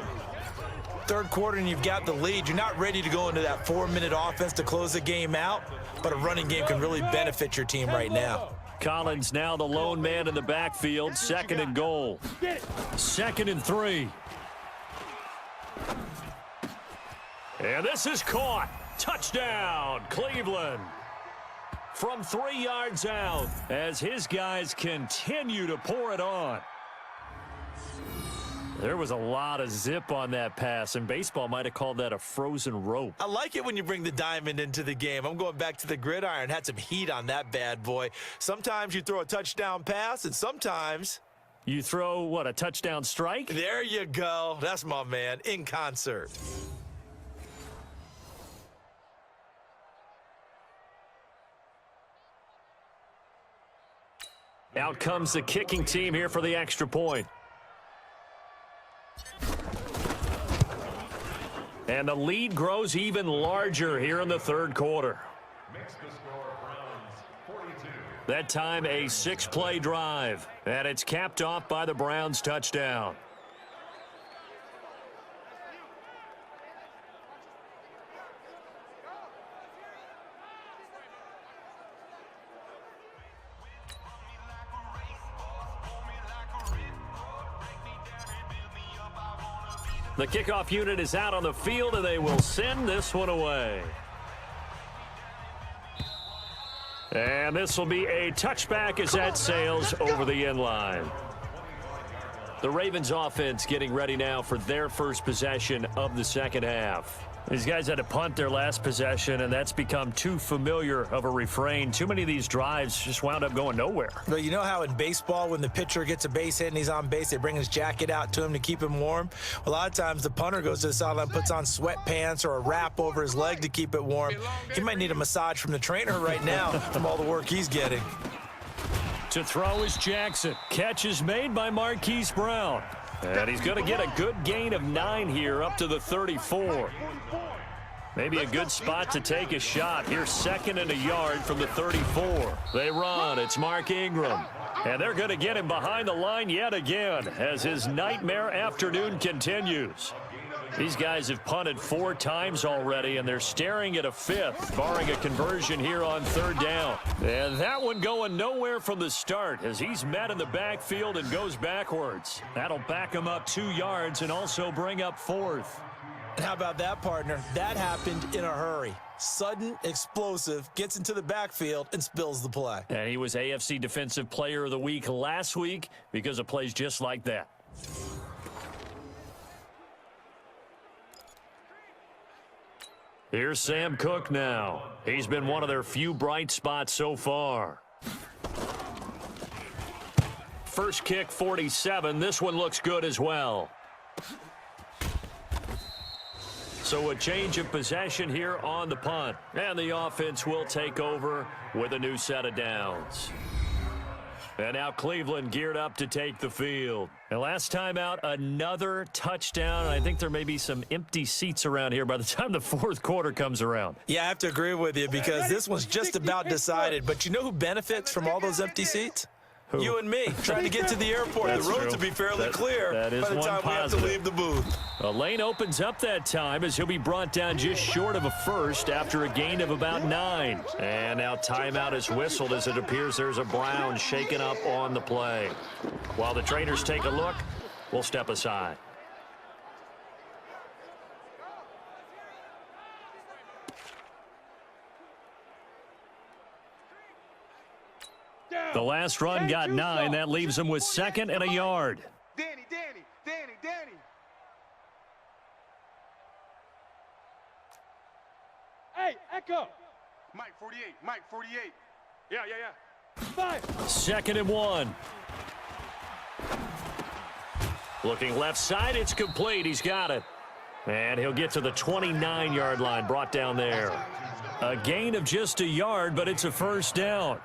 Third quarter and you've got the lead. You're not ready to go into that 4-minute offense to close the game out, but a running game can really benefit your team right now. Collins now the lone man in the backfield. 2nd and goal. 2nd and 3. And this is caught. Touchdown, Cleveland. From 3 yards out as his guys continue to pour it on. There was a lot of zip on that pass, and baseball might have called that a frozen rope. I like it when you bring the diamond into the game. I'm going back to the gridiron. Had some heat on that bad boy. Sometimes you throw a touchdown pass, and sometimes you throw, what, a touchdown strike? There you go. That's my man, in concert. Out comes the kicking team here for the extra point. And the lead grows even larger here in the third quarter. That time a 6-play drive, and it's capped off by the Browns' touchdown. The kickoff unit is out on the field, and they will send this one away. And this will be a touchback as that sails over the end line. The Ravens offense getting ready now for their first possession of the second half. These guys had to punt their last possession, and that's become too familiar of a refrain. Too many of these drives just wound up going nowhere. Well, you know how in baseball, when the pitcher gets a base hit and he's on base, they bring his jacket out to him to keep him warm? A lot of times the punter goes to the sideline, puts on sweatpants or a wrap over his leg to keep it warm. He might need a massage from the trainer right now from all the work he's getting. To throw is Jackson. Catch is made by Marquise Brown. And he's going to get a good gain of 9 here up to the 34. Maybe a good spot to take a shot. Here's 2nd and a yard from the 34. They run. It's Mark Ingram. And they're going to get him behind the line yet again as his nightmare afternoon continues. These guys have punted 4 times already, and they're staring at a 5th, barring a conversion here on 3rd down. And that one going nowhere from the start as he's met in the backfield and goes backwards. That'll back him up 2 yards and also bring up 4th. And how about that, partner? That happened in a hurry. Sudden, explosive, gets into the backfield and spills the play. And he was AFC Defensive Player of the Week last week because of plays just like that. Here's Sam Cook now. He's been one of their few bright spots so far. First kick, 47. This one looks good as well. So a change of possession here on the punt. And the offense will take over with a new set of downs. And now Cleveland geared up to take the field. And last time out, another touchdown. I think there may be some empty seats around here by the time the 4th quarter comes around. Yeah, I have to agree with you because this one's just about decided. But you know who benefits from all those empty seats? Who? You and me, trying to get to the airport. That's the roads true. will be fairly clear that is by the one time positive. we have to leave the booth. A lane opens up that time as he'll be brought down just short of a first after a gain of about 9. And now timeout is whistled as it appears there's a Brown shaken up on the play. While the trainers take a look, we'll step aside. The last run got 9. That leaves him with 2nd and a yard. Danny. Hey, Echo. Mike 48. Yeah. 5. 2nd and 1. Looking left side, it's complete. He's got it. And he'll get to the 29-yard line, brought down there. A gain of just a yard, but it's a first down.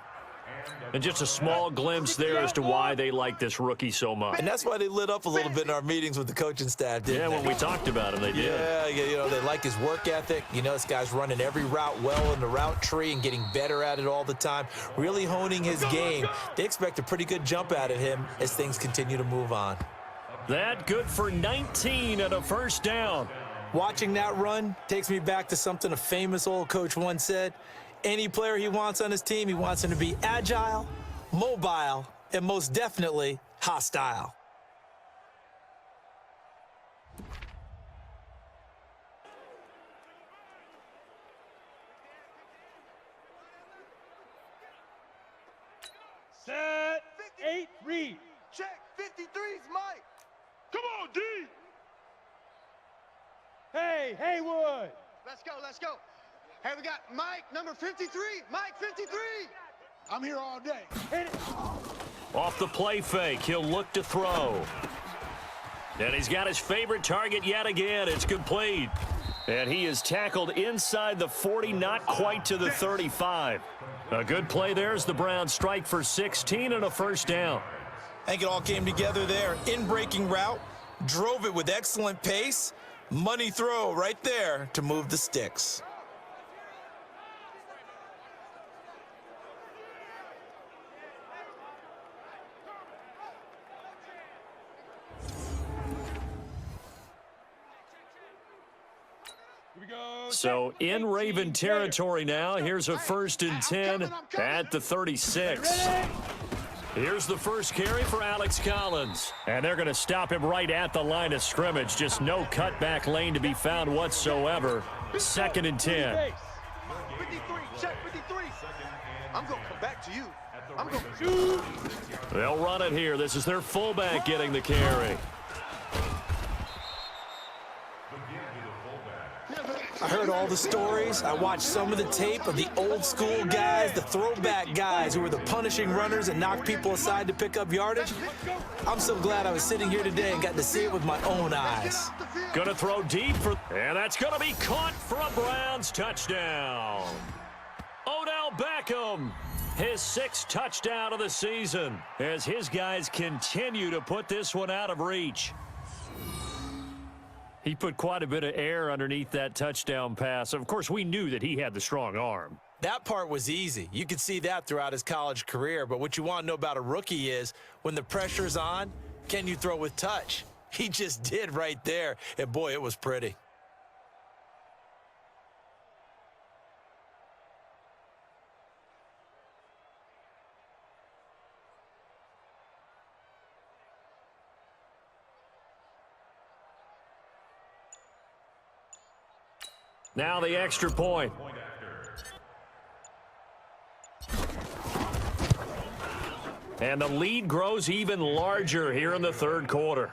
And just a small glimpse there as to why they like this rookie so much. And that's why they lit up a little bit in our meetings with the coaching staff, didn't Yeah, they? when we talked about him, they did. Yeah, you know, they like his work ethic. You know, this guy's running every route well in the route tree and getting better at it all the time, really honing his game. They expect a pretty good jump out of him as things continue to move on. That good for 19 and a first down. Watching that run takes me back to something a famous old coach once said. Any player he wants on his team, he wants him to be agile, mobile, and most definitely hostile. Set. 8. Read. Check 53's Mike. Come on, D. Hey, Haywood. Let's go. Hey, we got Mike, number 53. Mike 53. I'm here all day. Hit it. Off the play fake, he'll look to throw. And he's got his favorite target yet again. It's complete. And he is tackled inside the 40, not quite to the 35. A good play there as the Browns strike for 16 and a first down. I think it all came together there. In-breaking route, drove it with excellent pace. Money throw right there to move the sticks. So in Raven territory now. Here's a 1st and 10 at the 36. Here's the first carry for Alex Collins. And they're going to stop him right at the line of scrimmage. Just no cutback lane to be found whatsoever. 2nd and 10. 53, check 53. I'm going to come back to you. I'm going to shoot. They'll run it here. This is their fullback getting the carry. I heard all the stories. I watched some of the tape of the old school guys, the throwback guys who were the punishing runners and knocked people aside to pick up yardage. I'm so glad I was sitting here today and got to see it with my own eyes. Going to throw deep and that's going to be caught for a Browns touchdown. Odell Beckham, his 6th touchdown of the season, as his guys continue to put this one out of reach. He put quite a bit of air underneath that touchdown pass. Of course, we knew that he had the strong arm. That part was easy. You could see that throughout his college career. But what you want to know about a rookie is when the pressure's on, can you throw with touch? He just did right there. And, boy, it was pretty. Now the extra point. And the lead grows even larger here in the 3rd quarter.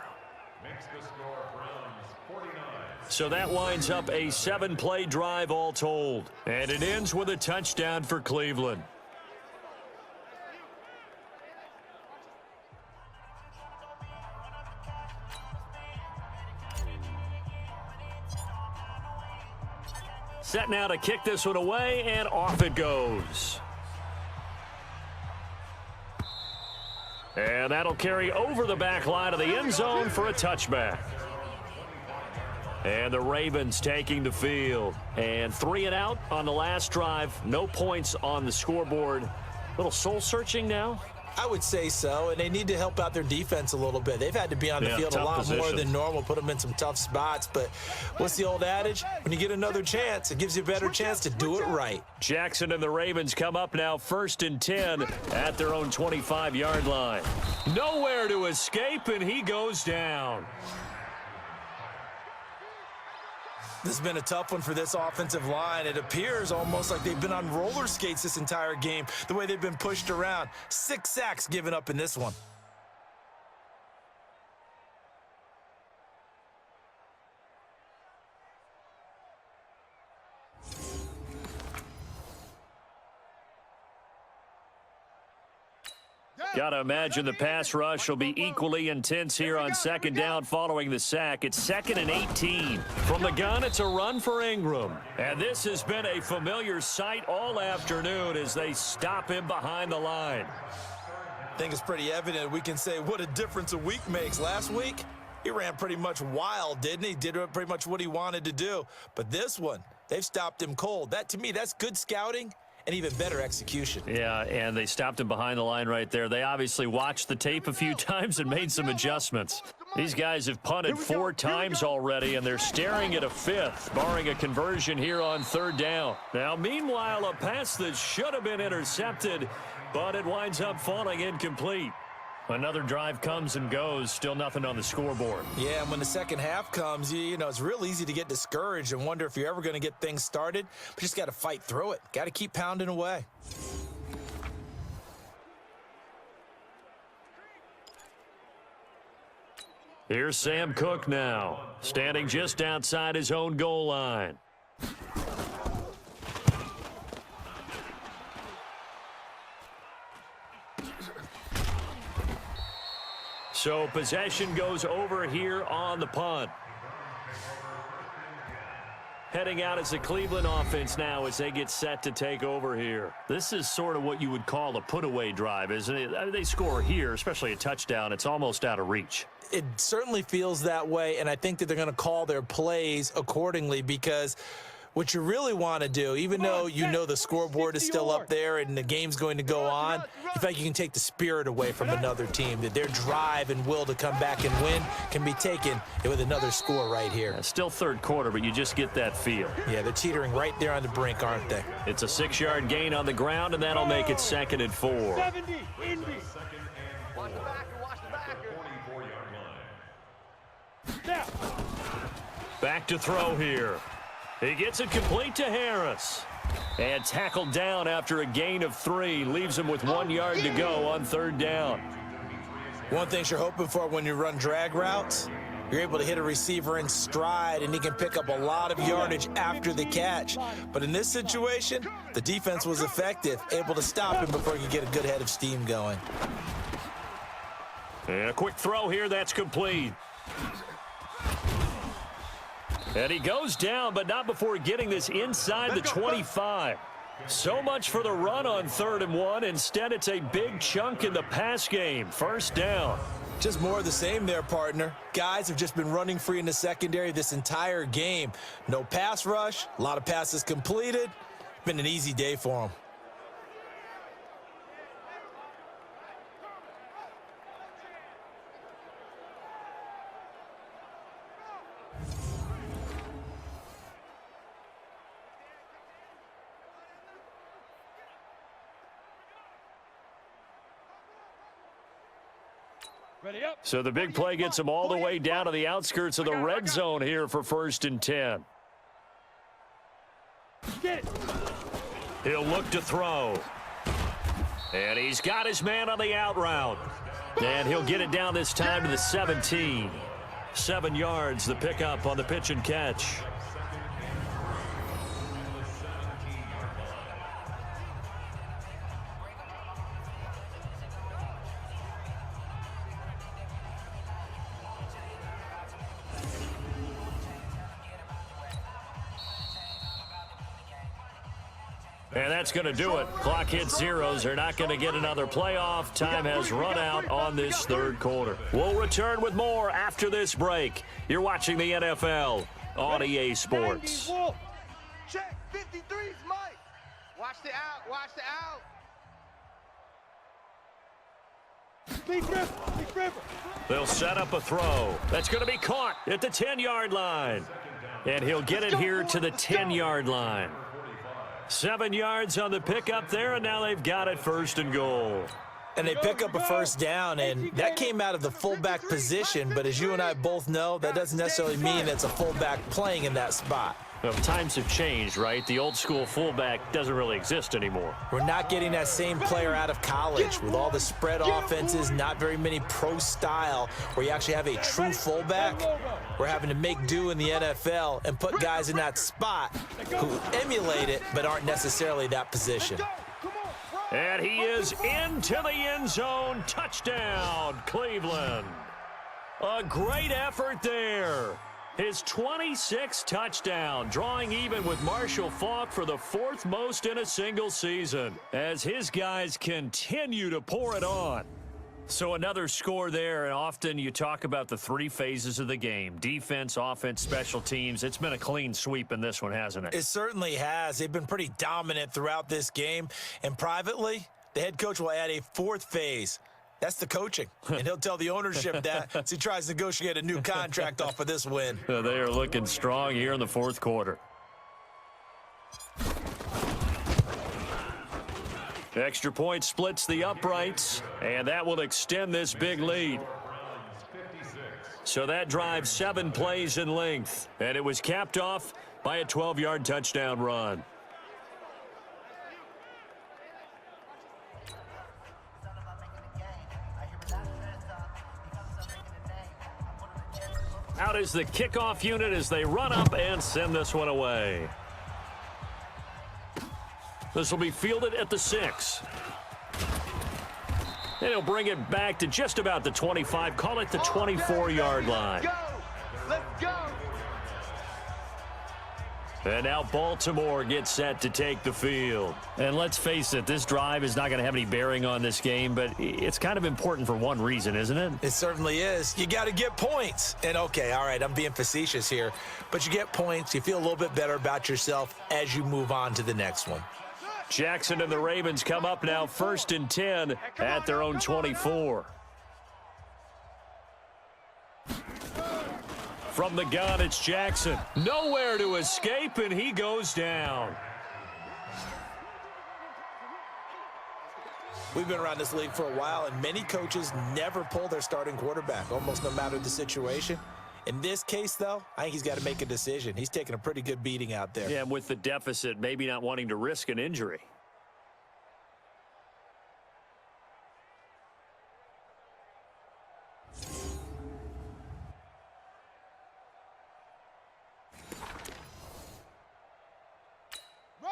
So that winds up a 7-play drive all told. And it ends with a touchdown for Cleveland. Set now to kick this one away, and off it goes. And that'll carry over the back line of the end zone for a touchback. And the Ravens taking the field. And 3 and out on the last drive. No points on the scoreboard. Little soul-searching now. I would say so, and they need to help out their defense a little bit. They've had to be on the field a lot more than normal, put them in some tough spots. But what's the old adage? When you get another chance, it gives you a better chance to do it right. Jackson and the Ravens come up now 1st and 10 at their own 25-yard line. Nowhere to escape, and he goes down. This has been a tough one for this offensive line. It appears almost like they've been on roller skates this entire game, the way they've been pushed around. 6 sacks given up in this one. Got to imagine the pass rush will be equally intense here on 2nd down following the sack. It's 2nd and 18. From the gun, it's a run for Ingram. And this has been a familiar sight all afternoon as they stop him behind the line. I think it's pretty evident. We can say what a difference a week makes. Last week, he ran pretty much wild, didn't he? Did pretty much what he wanted to do. But this one, they've stopped him cold. That, to me, that's good scouting and even better execution. Yeah, and they stopped him behind the line right there. They obviously watched the tape a few times and made some adjustments. These guys have punted 4 times already, and they're staring at a 5th, barring a conversion here on 3rd down. Now, meanwhile, a pass that should have been intercepted, but it winds up falling incomplete. Another drive comes and goes, still nothing on the scoreboard. Yeah, and when the second half comes, you know, it's real easy to get discouraged and wonder if you're ever going to get things started. But you just got to fight through it. Got to keep pounding away. Here's Sam Cook now, standing just outside his own goal line. So possession goes over here on the punt. Heading out as the Cleveland offense now as they get set to take over here. This is sort of what you would call a put-away drive, isn't it? They score here, especially a touchdown. It's almost out of reach. It certainly feels that way, and I think that they're going to call their plays accordingly because What you really want to do, even though you know the scoreboard is still up there and the game's going to go on, in fact, you can take the spirit away from another team, that their drive and will to come back and win can be taken with another score right here. Still third quarter, but you just get that feel. Yeah, they're teetering right there on the brink, aren't they? It's a 6-yard gain on the ground, and that'll make it 2nd and 4. 70, Indy. Watch the backer, watch the backer. Now. Back to throw here. He gets it complete to Harris. And tackled down after a gain of 3. Leaves him with 1 yard to go on 3rd down. One thing you're hoping for when you run drag routes, you're able to hit a receiver in stride, and he can pick up a lot of yardage after the catch. But in this situation, the defense was effective, able to stop him before he could get a good head of steam going. And a quick throw here, that's complete. And he goes down, but not before getting this inside the 25. So much for the run on 3rd and 1. Instead, it's a big chunk in the pass game. 1st down. Just more of the same there, partner. Guys have just been running free in the secondary this entire game. No pass rush, a lot of passes completed. Been an easy day for them. Ready up. So the big play gets him all the way down to the outskirts of the red zone here for 1st and 10. Get it. He'll look to throw. And he's got his man on the out route. And he'll get it down this time to the 17. 7 yards, the pickup on the pitch and catch. And that's going to do it. Clock hits zeros. They're not going to get another playoff. Time has run out on this 3rd quarter. We'll return with more after this break. You're watching the NFL on EA Sports. 90, Wolf. Check, 53's Mike. Watch the out, watch the out. Big river. They'll set up a throw. That's going to be caught at the 10-yard line. And he'll get it here to the 10-yard line. 7 yards on the pickup there, and now they've got it 1st and goal. And they pick up a 1st down, and that came out of the fullback position, but as you and I both know, that doesn't necessarily mean it's a fullback playing in that spot. Well, times have changed, right? The old school fullback doesn't really exist anymore. We're not getting that same player out of college with all the spread offenses, not very many pro style where you actually have a true fullback. We're having to make do in the NFL and put guys in that spot who emulate it but aren't necessarily that position. And he is into the end zone. Touchdown, Cleveland. A great effort there. His 26th touchdown, drawing even with Marshall Faulk for the 4th most in a single season, as his guys continue to pour it on. So another score there, and often you talk about the 3 phases of the game: defense, offense, special teams. It's been a clean sweep in this one, hasn't it? It certainly has. They've been pretty dominant throughout this game, and privately, the head coach will add a 4th phase. That's the coaching, and he'll tell the ownership that as he tries to negotiate a new contract off of this win. They are looking strong here in the 4th quarter. Extra point splits the uprights, and that will extend this big lead. So that drives 7 plays in length, and it was capped off by a 12-yard touchdown run. Out is the kickoff unit as they run up and send this one away. This will be fielded at the 6. And he'll bring it back to just about the 25. Call it the 24-yard line. Go! Let's go! And now Baltimore gets set to take the field. And let's face it, this drive is not going to have any bearing on this game, but it's kind of important for one reason, isn't it? It certainly is. You got to get points. And, okay, all right, I'm being facetious here, but you get points. You feel a little bit better about yourself as you move on to the next one. Jackson and the Ravens come up now 1st and 10 at their own 24. From the gun, it's Jackson. Nowhere to escape, and he goes down. We've been around this league for a while, and many coaches never pull their starting quarterback, almost no matter the situation. In this case, though, I think he's got to make a decision. He's taking a pretty good beating out there. Yeah, and with the deficit, maybe not wanting to risk an injury.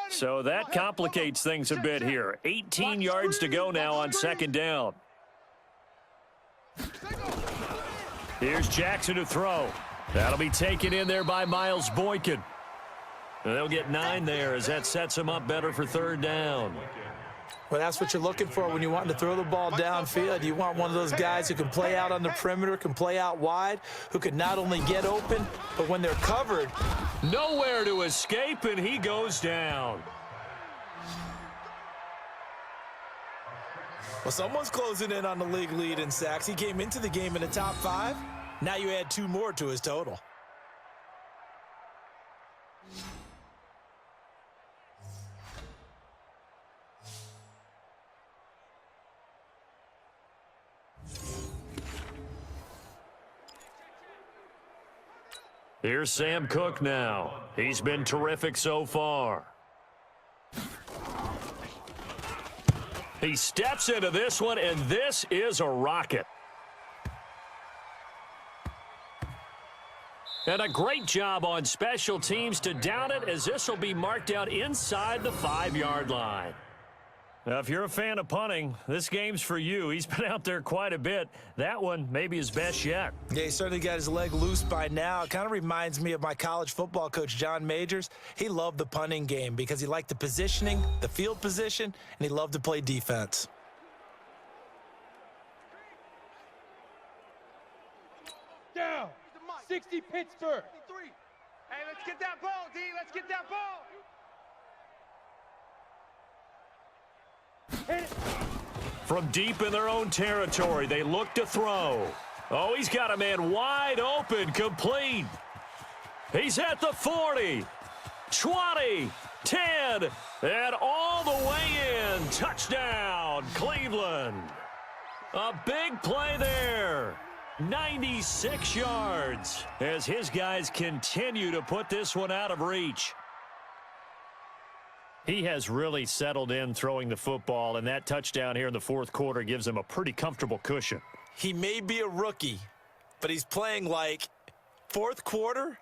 So that complicates things a bit here. 18 yards to go now on 2nd down. Here's Jackson to throw. That'll be taken in there by Miles Boykin. And they'll get 9 there as that sets them up better for 3rd down. Well, that's what you're looking for when you want to throw the ball downfield. You want one of those guys who can play out on the perimeter, can play out wide, who can not only get open, but when they're covered. Nowhere to escape, and he goes down. Well, someone's closing in on the league lead in sacks. He came into the game in the top 5. Now you add 2 more to his total. Here's Sam Cook now. He's been terrific so far. He steps into this one, and this is a rocket. And a great job on special teams to down it, as this will be marked out inside the 5-yard line. Now, if you're a fan of punting, this game's for you. He's been out there quite a bit. That one maybe his best yet. Yeah, he certainly got his leg loose by now. It kind of reminds me of my college football coach, John Majors. He loved the punting game because he liked the positioning, the field position, and he loved to play defense. Down. 60 Pittsburgh. Hey, let's get that ball, D. Let's get that ball. From deep in their own territory, they look to throw. Oh, he's got a man wide open, complete. He's at the 40, 20, 10, and all the way in. Touchdown, Cleveland. A big play there. 96 yards as his guys continue to put this one out of reach. He has really settled in throwing the football, and that touchdown here in the 4th quarter gives him a pretty comfortable cushion. He may be a rookie, but he's playing like 4th quarter,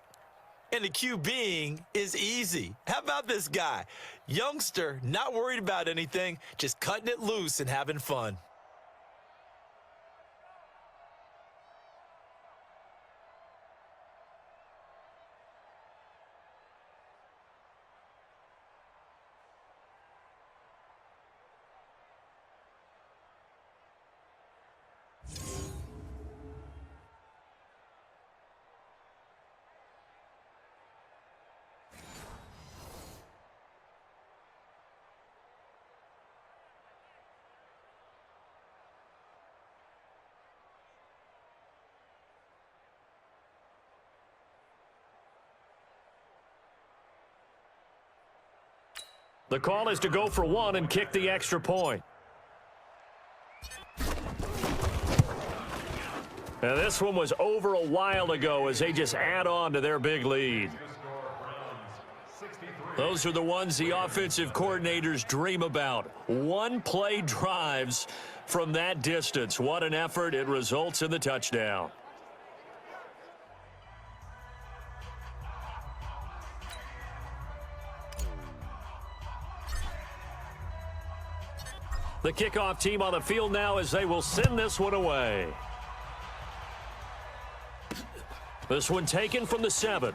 and the QBing is easy. How about this guy? Youngster, not worried about anything, just cutting it loose and having fun. The call is to go for 1 and kick the extra point. Now this one was over a while ago as they just add on to their big lead. Those are the ones the offensive coordinators dream about. One-play drives from that distance. What an effort. It results in the touchdown. The kickoff team on the field now as they will send this one away. This one taken from the 7.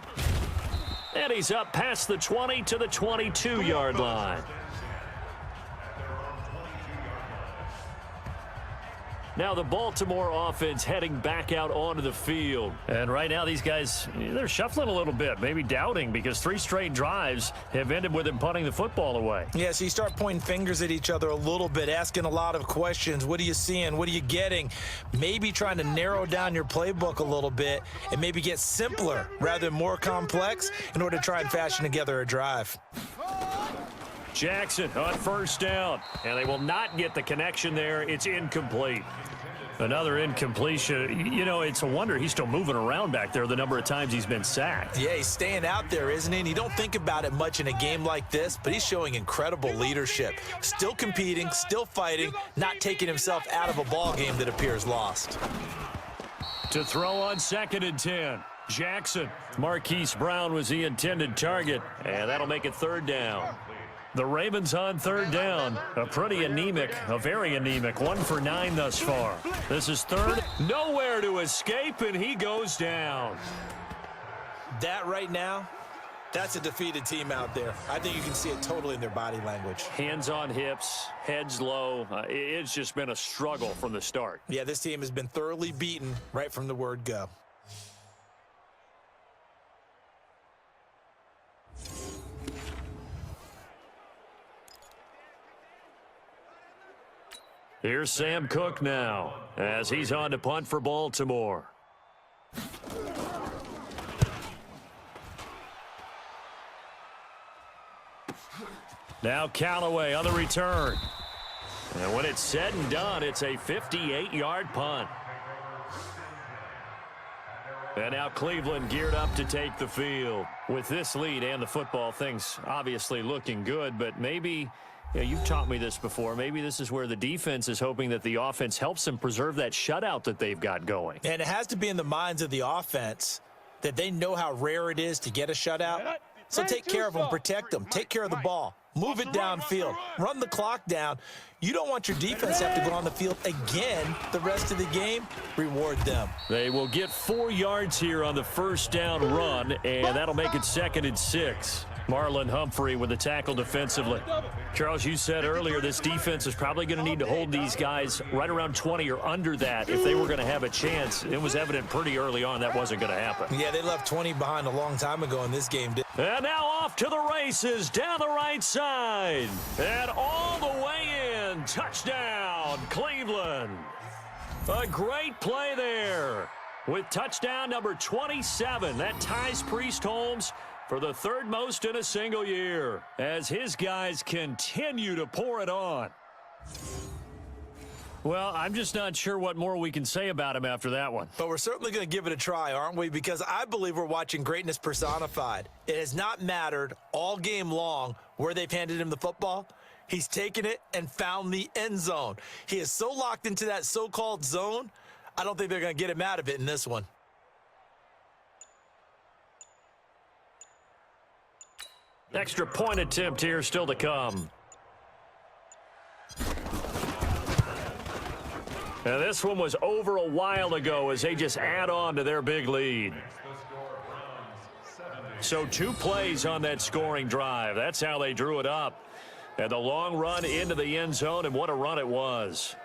And he's up past the 20 to the 22-yard line. Now the Baltimore offense heading back out onto the field. And right now these guys, they're shuffling a little bit, maybe doubting, because 3 straight drives have ended with them punting the football away. Yeah, so you start pointing fingers at each other a little bit, asking a lot of questions. What are you seeing? What are you getting? Maybe trying to narrow down your playbook a little bit and maybe get simpler rather than more complex in order to try and fashion together a drive. Jackson on first down, and they will not get the connection there. It's incomplete. Another incompletion. You know, it's a wonder he's still moving around back there the number of times he's been sacked. Yeah, he's staying out there, isn't he? And you don't think about it much in a game like this, but he's showing incredible leadership. Still competing, still fighting, not taking himself out of a ball game that appears lost. To throw on 2nd and 10. Jackson. Marquise Brown was the intended target, and that'll make it 3rd down. The Ravens on 3rd down. A pretty anemic, a very anemic 1 for 9 thus far. This is 3rd. Nowhere to escape, and he goes down. That right now, that's a defeated team out there. I think you can see it totally in their body language. Hands on hips, heads low. It's just been a struggle from the start. Yeah, this team has been thoroughly beaten right from the word go. Here's Sam Cook now as he's on to punt for Baltimore. Now Callaway on the return. And when it's said and done, it's a 58-yard punt. And now Cleveland geared up to take the field. With this lead and the football, things obviously looking good, but maybe... Yeah, you've taught me this before. Maybe this is where the defense is hoping that the offense helps them preserve that shutout that they've got going. And it has to be in the minds of the offense that they know how rare it is to get a shutout. So take care of them, protect them, take care of the ball, move it downfield, run the clock down. You don't want your defense to have to go on the field again the rest of the game. Reward them. They will get 4 yards here on the first down run, and that'll make it 2nd and 6. Marlon Humphrey with the tackle defensively. Charles, you said earlier this defense is probably going to need to hold these guys right around 20 or under that if they were going to have a chance. It was evident pretty early on that wasn't going to happen. Yeah, they left 20 behind a long time ago in this game. And now off to the races down the right side. And all the way in. Touchdown, Cleveland. A great play there with touchdown number 27. That ties Priest Holmes for the 3rd most in a single year as his guys continue to pour it on. Well, I'm just not sure what more we can say about him after that one. But we're certainly going to give it a try, aren't we? Because I believe we're watching greatness personified. It has not mattered all game long where they've handed him the football. He's taken it and found the end zone. He is so locked into that so-called zone, I don't think they're going to get him out of it in this one. Extra point attempt here still to come. Now this one was over a while ago as they just add on to their big lead. So 2 plays on that scoring drive. That's how they drew it up. And the long run into the end zone, and what a run it was.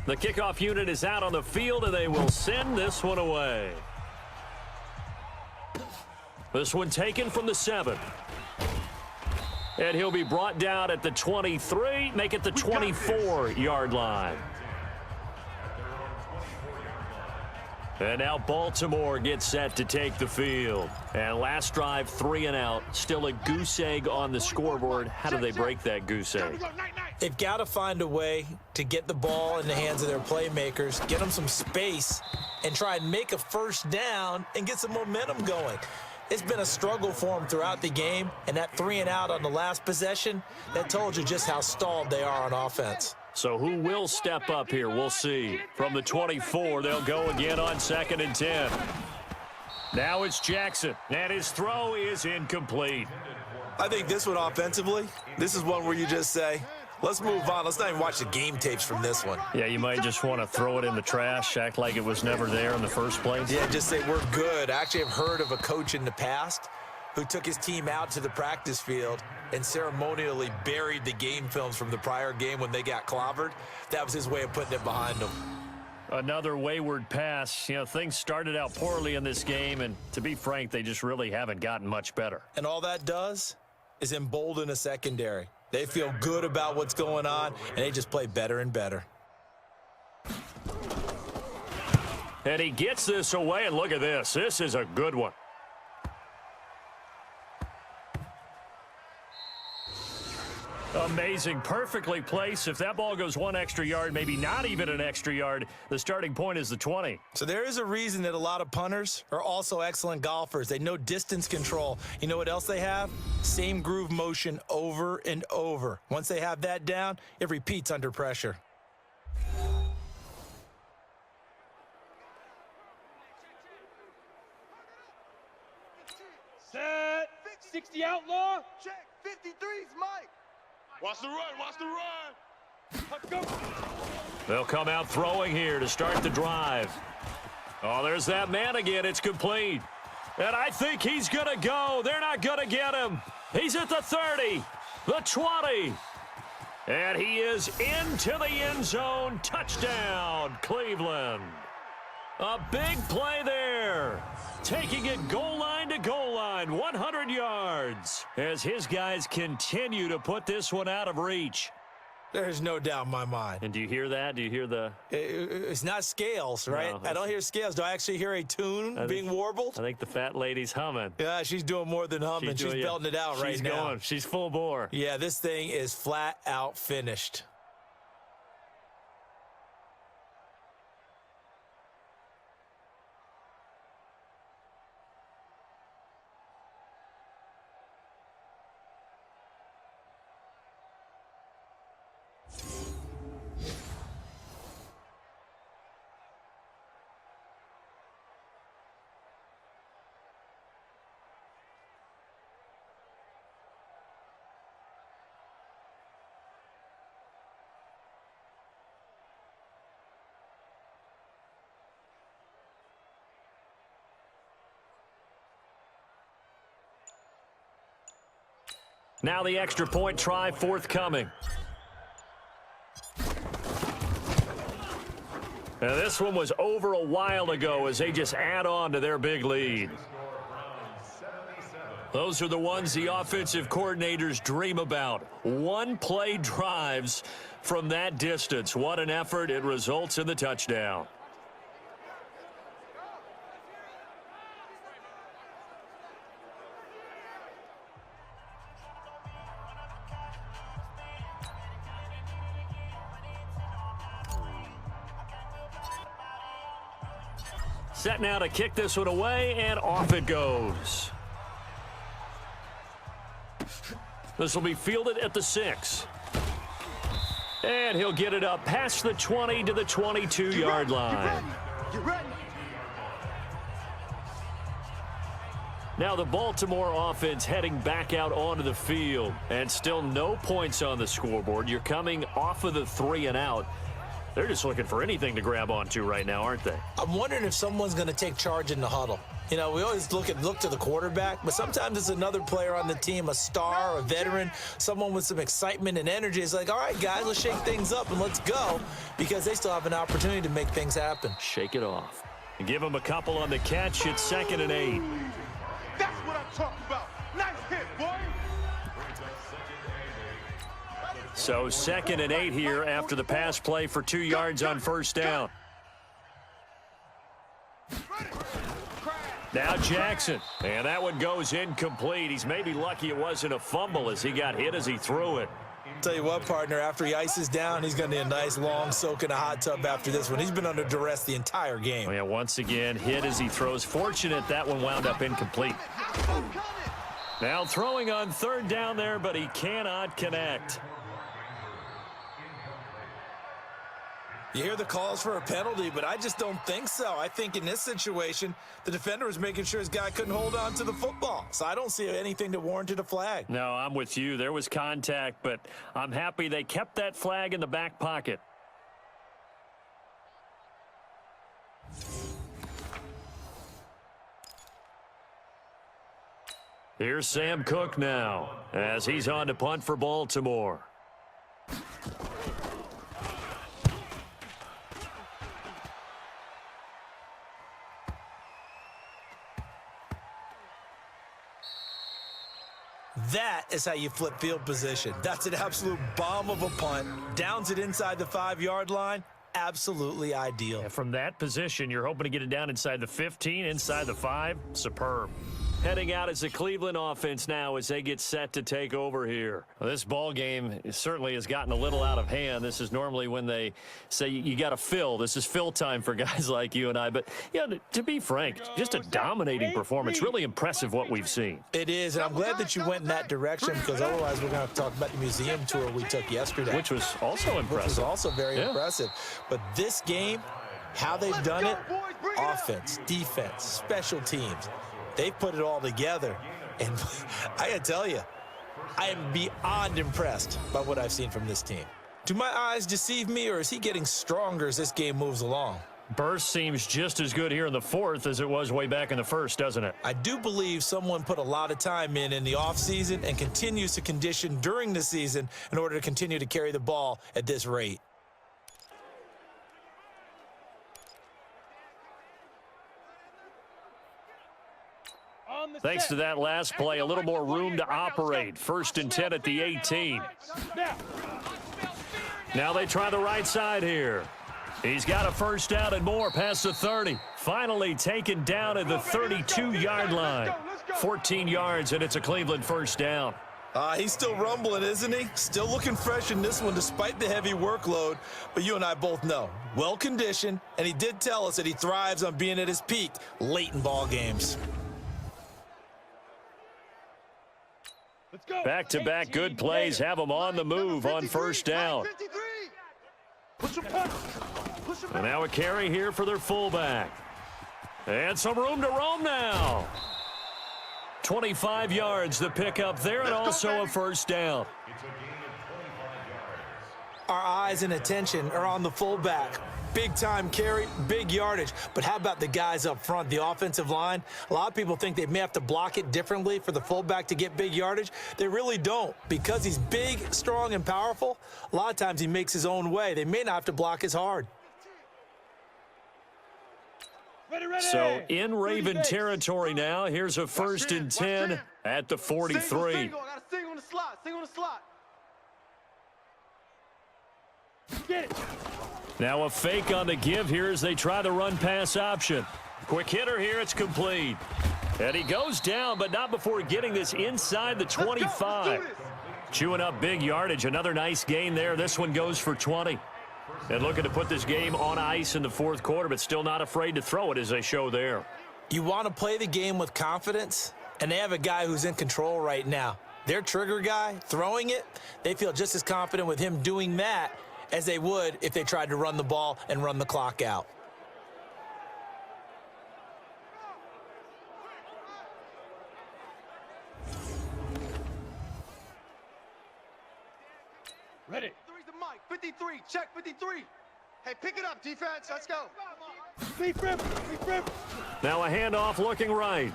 The kickoff unit is out on the field, and they will send this one away. This one taken from the 7. And he'll be brought down at the 23, make it the 24-yard line. And now Baltimore gets set to take the field. And last drive, 3 and out. Still a goose egg on the scoreboard. How do they break that goose egg? They've got to find a way to get the ball in the hands of their playmakers, get them some space, and try and make a first down and get some momentum going. It's been a struggle for them throughout the game, and that 3 and out on the last possession, that told you just how stalled they are on offense. So who will step up here? We'll see. From the 24, they'll go again on 2nd and 10. Now it's Jackson, and his throw is incomplete. I think this one offensively, this is one where you just say, Let's move on. Let's not even watch the game tapes from this one. Yeah, you might just want to throw it in the trash, act like it was never there in the first place. Yeah, just say we're good. I actually have heard of a coach in the past who took his team out to the practice field and ceremonially buried the game films from the prior game when they got clobbered. That was his way of putting it behind them. Another wayward pass. You know, things started out poorly in this game, and to be frank, they just really haven't gotten much better. And all that does is embolden a secondary. They feel good about what's going on, and they just play better and better. And he gets this away, and look at this. This is a good one. Amazing, perfectly placed. If that ball goes one extra yard, maybe not even an extra yard, the starting point is the 20. So there is a reason that a lot of punters are also excellent golfers. They know distance control. You know what else they have? Same groove motion over and over. Once they have that down, it repeats under pressure. Set. 60 outlaw. Check. 53's Mike. Watch the run. Watch the run. Let's go. They'll come out throwing here to start the drive. Oh, there's that man again. It's complete. And I think he's going to go. They're not going to get him. He's at the 30, the 20. And he is into the end zone. Touchdown, Cleveland. A big play there. Taking it goal line to goal line, 100 yards, as his guys continue to put this one out of reach. There's no doubt in my mind. And do you hear that? Do you hear the... It's not scales, right? No, I don't hear scales. Do I actually hear a tune being warbled? I think the fat lady's humming. Yeah, she's doing more than humming. She's belting it out right now. She's going. She's full bore. Yeah, this thing is flat out finished. Now the extra point try forthcoming. Now this one was over a while ago as they just add on to their big lead. Those are the ones the offensive coordinators dream about. One-play drives from that distance. What an effort. It results in the touchdown. Set now to kick this one away, and off it goes. This will be fielded at the 6. And he'll get it up past the 20 to the 22-yard line. Get ready. Now the Baltimore offense heading back out onto the field. And still no points on the scoreboard. You're coming off of the 3 and out. They're just looking for anything to grab onto right now, aren't they? I'm wondering if someone's going to take charge in the huddle. You know, we always look to the quarterback, but sometimes it's another player on the team, a star, a veteran, someone with some excitement and energy. It's like, all right, guys, let's shake things up and let's go, because they still have an opportunity to make things happen. Shake it off. Give him a couple on the catch. It's 2nd and 8. That's what I'm talking about. Nice hit, boy. So 2nd and 8 here after the pass play for 2 yards on first down. Now Jackson, and that one goes incomplete. He's maybe lucky it wasn't a fumble as he got hit as he threw it. Tell you what, partner, after he ices down, he's going to need a nice long soak in a hot tub after this one. He's been under duress the entire game. Oh, yeah, once again, hit as he throws. Fortunate that one wound up incomplete. Now throwing on 3rd down there, but he cannot connect. You hear the calls for a penalty, but I just don't think so. I think in this situation, the defender was making sure his guy couldn't hold on to the football. So I don't see anything that warranted a flag. No, I'm with you. There was contact, but I'm happy they kept that flag in the back pocket. Here's Sam Cook now as he's on to punt for Baltimore. That is how you flip field position. That's an absolute bomb of a punt. Downs it inside the 5-yard line. Absolutely ideal. And from that position, you're hoping to get it down inside the 15, inside the 5. Superb. Heading out as the Cleveland offense now as they get set to take over here. Well, this ball game certainly has gotten a little out of hand. This is normally when they say you got to fill. This is fill time for guys like you and I. But, yeah, to be frank, just a dominating performance. Really impressive what we've seen. It is, and I'm glad that you went in that direction because otherwise we're going to have to talk about the museum tour we took yesterday. Which was also impressive. Which was also very impressive. But this game, how they've done it, offense, defense, special teams, they put it all together, and I gotta tell you, I am beyond impressed by what I've seen from this team. Do my eyes deceive me, or is he getting stronger as this game moves along? Burst seems just as good here in the 4th as it was way back in the 1st, doesn't it? I do believe someone put a lot of time in the offseason and continues to condition during the season in order to continue to carry the ball at this rate. Thanks to that last play, a little more room to operate. 1st and 10 at the 18. Now they try the right side here. He's got a first down and more past the 30. Finally taken down at the 32-yard line. 14 yards, and it's a Cleveland first down. He's still rumbling, isn't he? Still looking fresh in this one despite the heavy workload. But you and I both know, well-conditioned, and he did tell us that he thrives on being at his peak late in ball games. Back-to-back good plays have them on the move on first down. And now a carry here for their fullback. And some room to roam now. 25 yards the pickup there, and also a first down. Our eyes and attention are on the fullback. Big-time carry, big yardage. But how about the guys up front, the offensive line? A lot of people think they may have to block it differently for the fullback to get big yardage. They really don't. Because he's big, strong, and powerful, a lot of times he makes his own way. They may not have to block as hard. So in Raven territory now, here's a 1st and 10 at the 43. Single on the slot. Single on the slot. Get it. Now a fake on the give here as they try the run-pass option. Quick hitter here, it's complete. And he goes down, but not before getting this inside the 25. Chewing up big yardage, another nice gain there. This one goes for 20. And looking to put this game on ice in the 4th quarter, but still not afraid to throw it as they show there. You want to play the game with confidence, and they have a guy who's in control right now. Their trigger guy, throwing it, they feel just as confident with him doing that as they would if they tried to run the ball and run the clock out. Ready. 3's the mic. 53. Check 53. Hey, pick it up, defense. Let's go. Now a handoff looking right.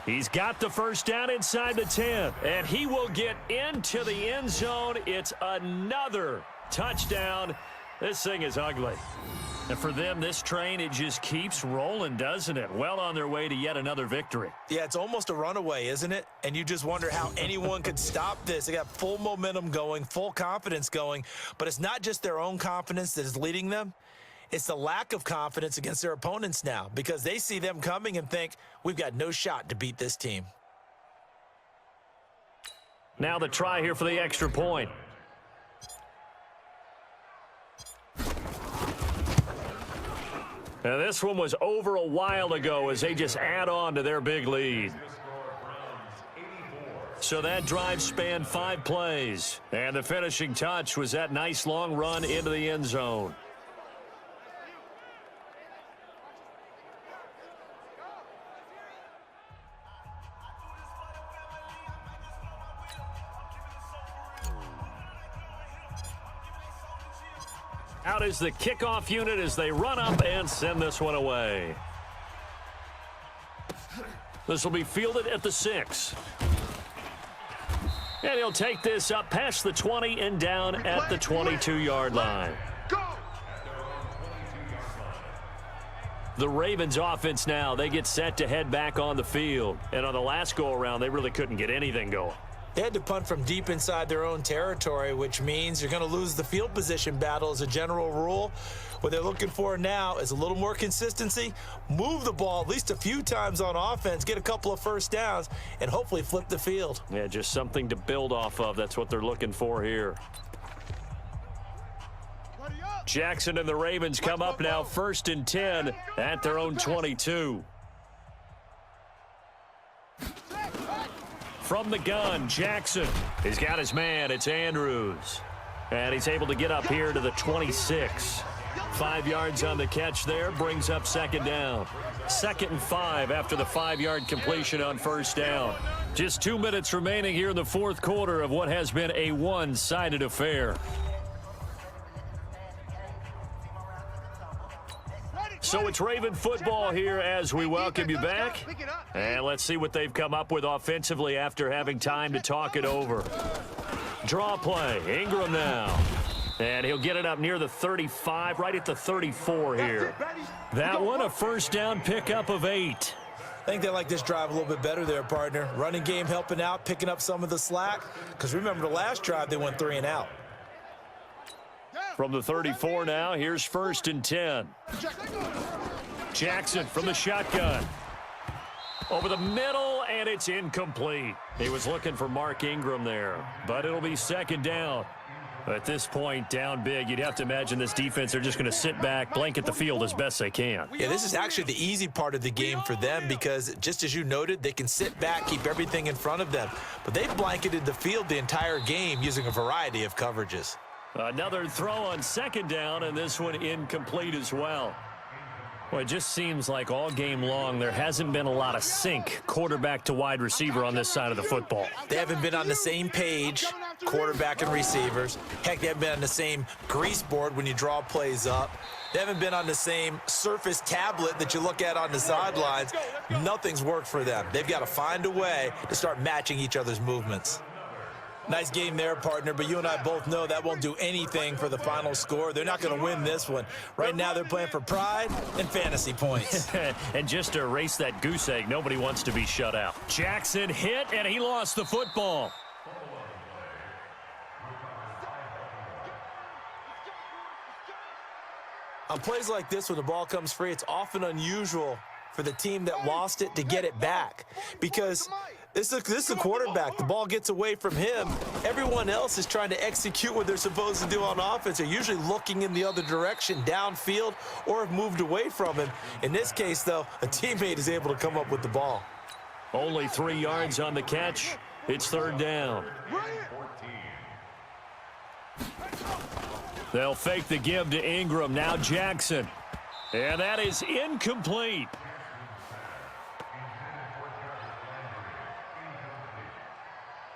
He's got the first down inside the 10, and he will get into the end zone. It's another touchdown. This thing is ugly. And for them, this train, it just keeps rolling, doesn't it? Well on their way to yet another victory. Yeah, it's almost a runaway, isn't it? And you just wonder how anyone could stop this. They got full momentum going, full confidence going. But it's not just their own confidence that is leading them. It's the lack of confidence against their opponents now because they see them coming and think, we've got no shot to beat this team. Now the try here for the extra point. Now this one was over a while ago as they just add on to their big lead. So that drive spanned 5 plays. And the finishing touch was that nice long run into the end zone. Out is the kickoff unit as they run up and send this one away. This will be fielded at the 6. And he'll take this up past the 20 and down at the 22-yard line. The Ravens offense now, they get set to head back on the field. And on the last go-around, they really couldn't get anything going. They had to punt from deep inside their own territory, which means you're going to lose the field position battle as a general rule. What they're looking for now is a little more consistency, move the ball at least a few times on offense, get a couple of first downs, and hopefully flip the field. Yeah, just something to build off of. That's what they're looking for here. Jackson and the Ravens come up now 1st and 10 at their own 22. From the gun, Jackson. He's got his man. It's Andrews. And he's able to get up here to the 26. 5 yards on the catch there. Brings up 2nd down. 2nd and 5 after the 5-yard completion on 1st down. Just 2 minutes remaining here in the 4th quarter of what has been a one-sided affair. So it's Raven football here as we welcome you back. And let's see what they've come up with offensively after having time to talk it over. Draw play. Ingram now. And he'll get it up near the 35, right at the 34 here. That one, a 1st down pickup of 8. I think they like this drive a little bit better there, partner. Running game helping out, picking up some of the slack. Because remember, the last drive, they went 3 and out. From the 34 now, here's 1st and 10. Jackson from the shotgun. Over the middle, and it's incomplete. He was looking for Mark Ingram there, but it'll be 2nd down. At this point, down big, you'd have to imagine this defense, they're just going to sit back, blanket the field as best they can. Yeah, this is actually the easy part of the game for them because, just as you noted, they can sit back, keep everything in front of them. But they've blanketed the field the entire game using a variety of coverages. Another throw on 2nd down, and this one incomplete as well. Well, it just seems like all game long there hasn't been a lot of sync quarterback to wide receiver on this side of the football. They haven't been on the same page, quarterback and receivers. Heck, they haven't been on the same grease board when you draw plays up. They haven't been on the same Surface tablet that you look at on the sidelines. Nothing's worked for them. They've got to find a way to start matching each other's movements. Nice game there, partner, but you and I both know that won't do anything for the final score. They're not going to win this one. Right now, they're playing for pride and fantasy points. And just to erase that goose egg, nobody wants to be shut out. Jackson hit, and he lost the football. On plays like this, when the ball comes free, it's often unusual for the team that lost it to get it back because this is a quarterback. The ball gets away from him. Everyone else is trying to execute what they're supposed to do on offense. They're usually looking in the other direction, downfield, or have moved away from him. In this case, though, a teammate is able to come up with the ball. Only 3 yards on the catch. It's 3rd down. They'll fake the give to Ingram. Now Jackson. And that is incomplete.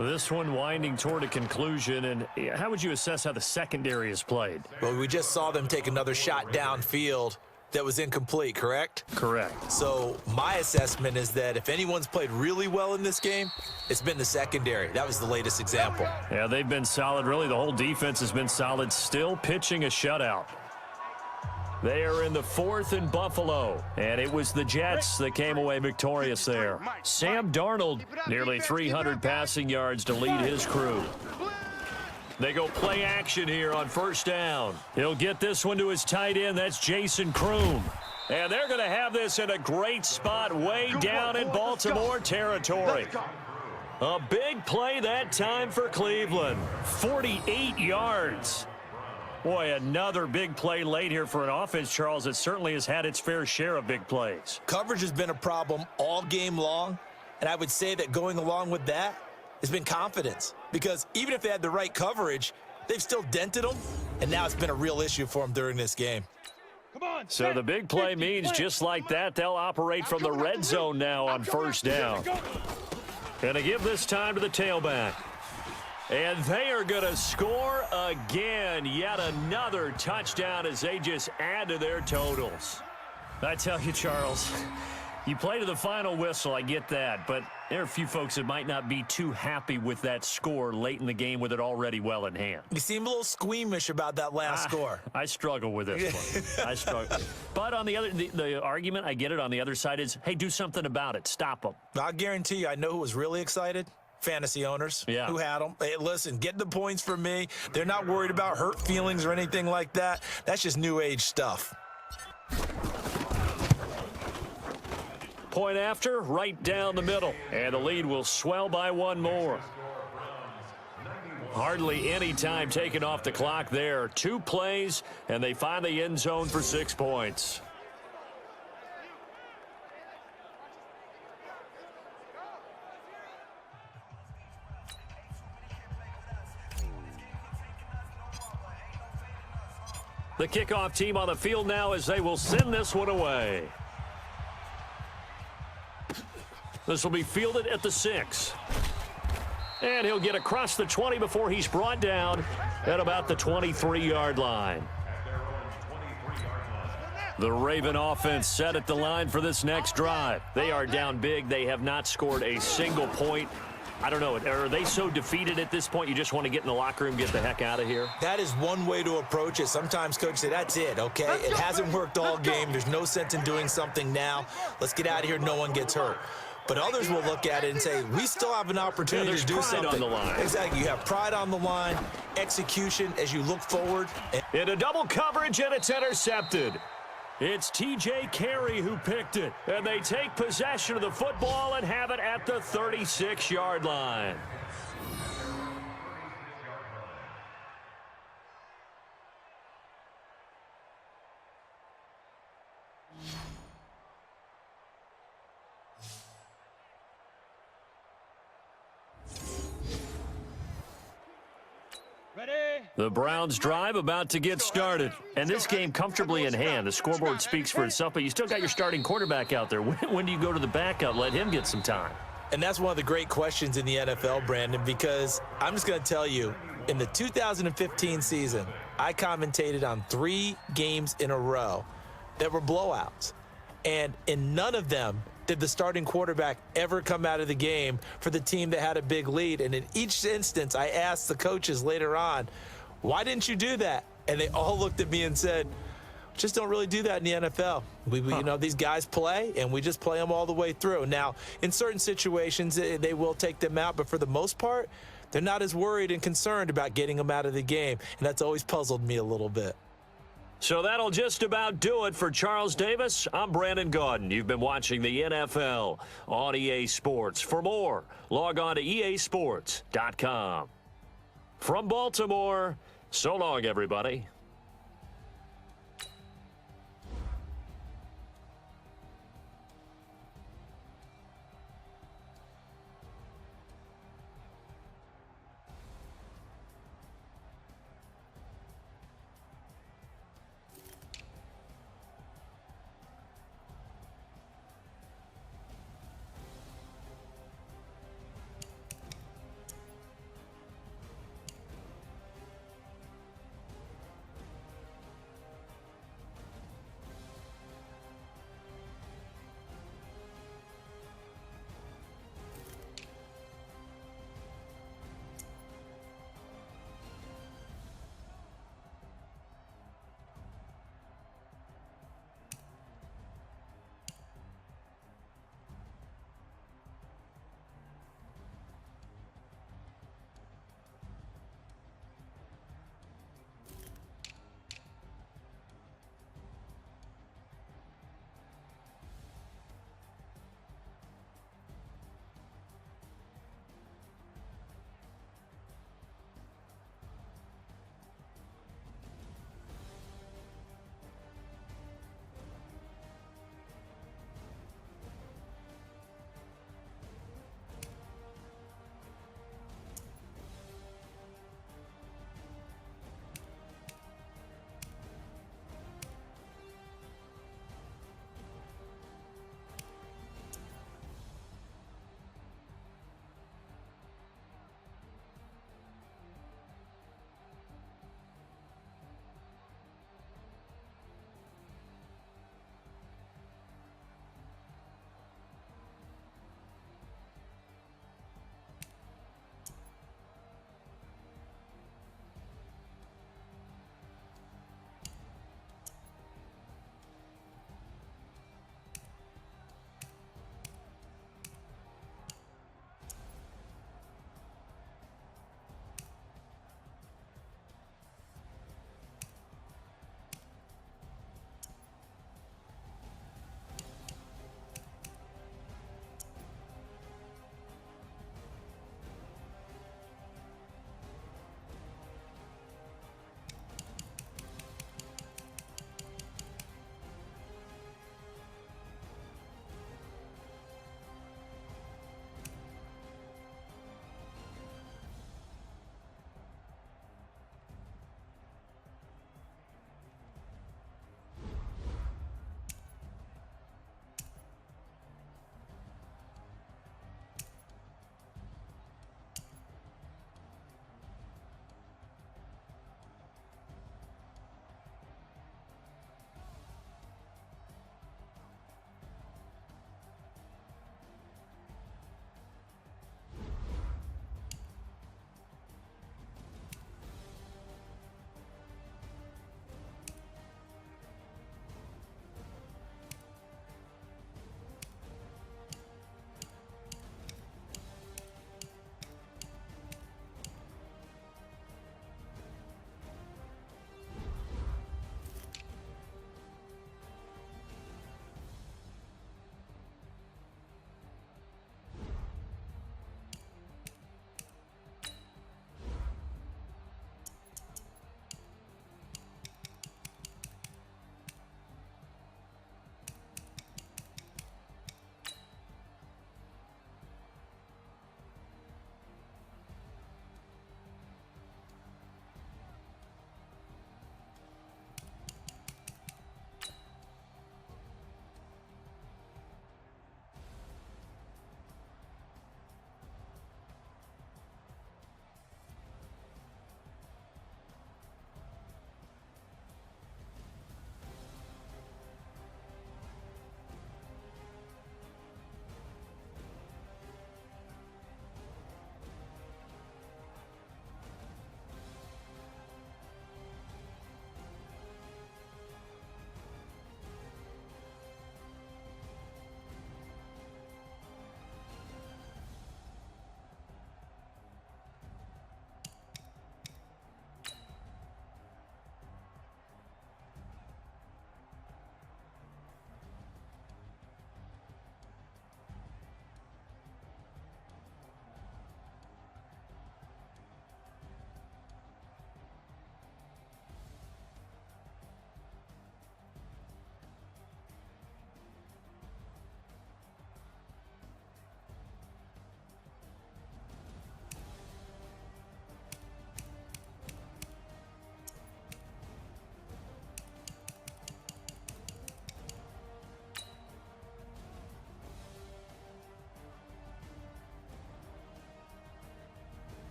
This one winding toward a conclusion, and how would you assess how the secondary is played? Well, we just saw them take another shot downfield that was incomplete, correct? Correct. So my assessment is that if anyone's played really well in this game, it's been the secondary. That was the latest example. Yeah, they've been solid. Really, the whole defense has been solid, still pitching a shutout. They are in the 4th and Buffalo, and it was the Jets that came away victorious there. Sam Darnold, nearly 300 passing yards to lead his crew. They go play action here on 1st down. He'll get this one to his tight end. That's Jason Kroom. And they're going to have this in a great spot way down in Baltimore territory. A big play that time for Cleveland. 48 yards. Boy, another big play late here for an offense, Charles, that certainly has had its fair share of big plays. Coverage has been a problem all game long, and I would say that going along with that, has been confidence. Because even if they had the right coverage, they've still dented them, and now it's been a real issue for them during this game. So the big play means just like that, they'll operate from the red zone now on first down. Gonna give this time to the tailback. And they are going to score again. Yet another touchdown as they just add to their totals. I tell you, Charles, you play to the final whistle, I get that. But there are a few folks that might not be too happy with that score late in the game with it already well in hand. You seem a little squeamish about that last score. I struggle with this one. I struggle. But on the argument, I get it, on the other side is, hey, do something about it. Stop them. I'll guarantee you, I know who was really excited. Fantasy owners who had them. Hey, listen, get the points for me. They're not worried about hurt feelings or anything like that. That's just new age stuff. Point after, right down the middle. And the lead will swell by one more. Hardly any time taken off the clock there. 2 plays, and they find the end zone for 6 points. The kickoff team on the field now as they will send this one away. This will be fielded at the 6. And he'll get across the 20 before he's brought down at about the 23-yard line. The Raven offense set at the line for this next drive. They are down big. They have not scored a single point. I don't know. Are they so defeated at this point you just want to get in the locker room, get the heck out of here? That is one way to approach it. Sometimes coaches say, that's it, okay? It hasn't worked all game. There's no sense in doing something now. Let's get out of here. No one gets hurt. But others will look at it and say, we still have an opportunity to do something. On the line. Exactly. You have pride on the line, execution as you look forward. In a double coverage, and it's intercepted. It's T.J. Carey who picked it. And they take possession of the football and have it at the 36-yard line. The Browns drive about to get started. And this game comfortably in hand. The scoreboard speaks for itself, but you still got your starting quarterback out there. When do you go to the backup? Let him get some time. And that's one of the great questions in the NFL, Brandon, because I'm just going to tell you, in the 2015 season, I commentated on 3 games in a row that were blowouts. And in none of them did the starting quarterback ever come out of the game for the team that had a big lead. And in each instance, I asked the coaches later on, why didn't you do that? And they all looked at me and said, just don't really do that in the NFL. You know, these guys play, and we just play them all the way through. Now, in certain situations, they will take them out, but for the most part, they're not as worried and concerned about getting them out of the game. And that's always puzzled me a little bit. So that'll just about do it for Charles Davis. I'm Brandon Gaudin. You've been watching the NFL on EA Sports. For more, log on to easports.com. From Baltimore, so long, everybody.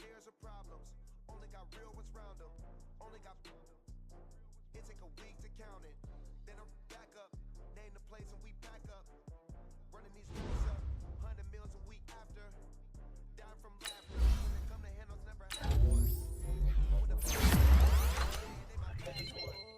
fears or problems. Only got real ones round them. Only got. It take a week to count it. Then I'm back up. Name the place and we pack up. Running these streets up. 100 meals a week after. Dying from laughter. When they come to handles, never had one. With the they my last one.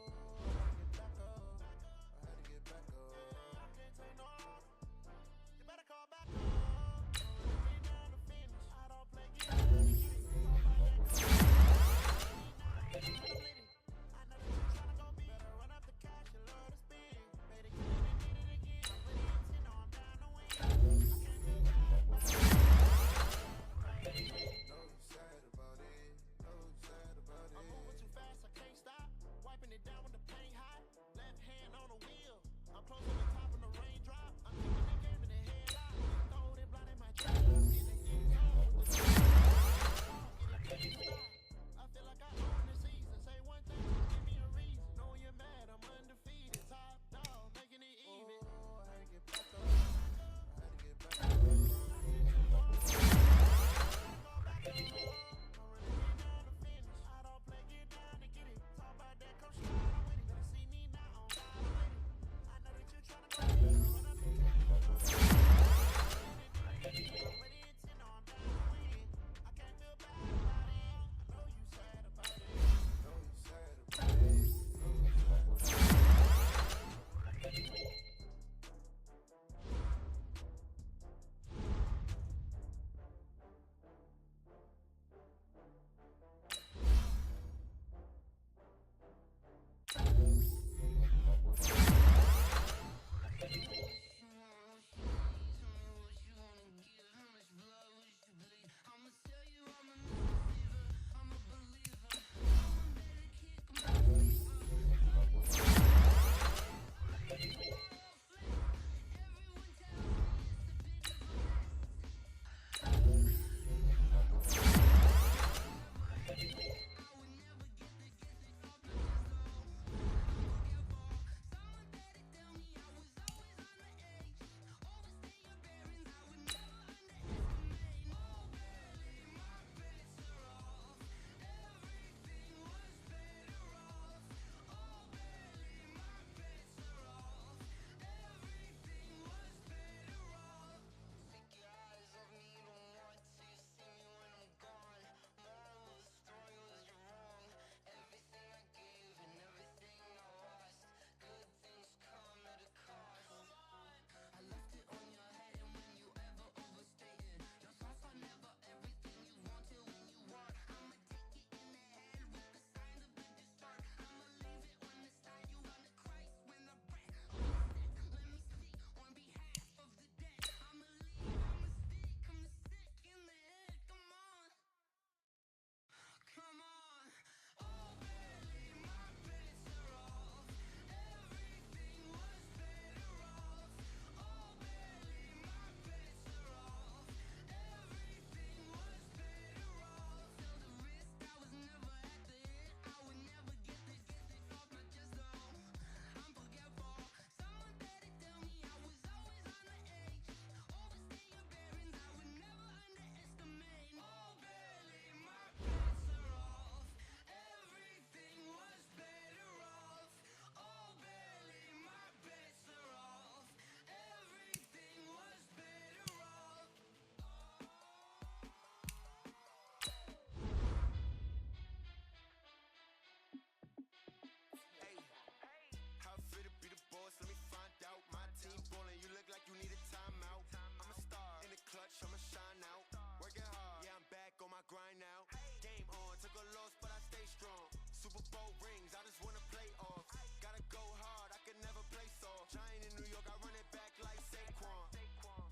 Grind now, game on, took a loss but I stay strong. Super Bowl rings, I just wanna play off. Gotta go hard, I can never play soft. Giant in New York, I run it back like Saquon.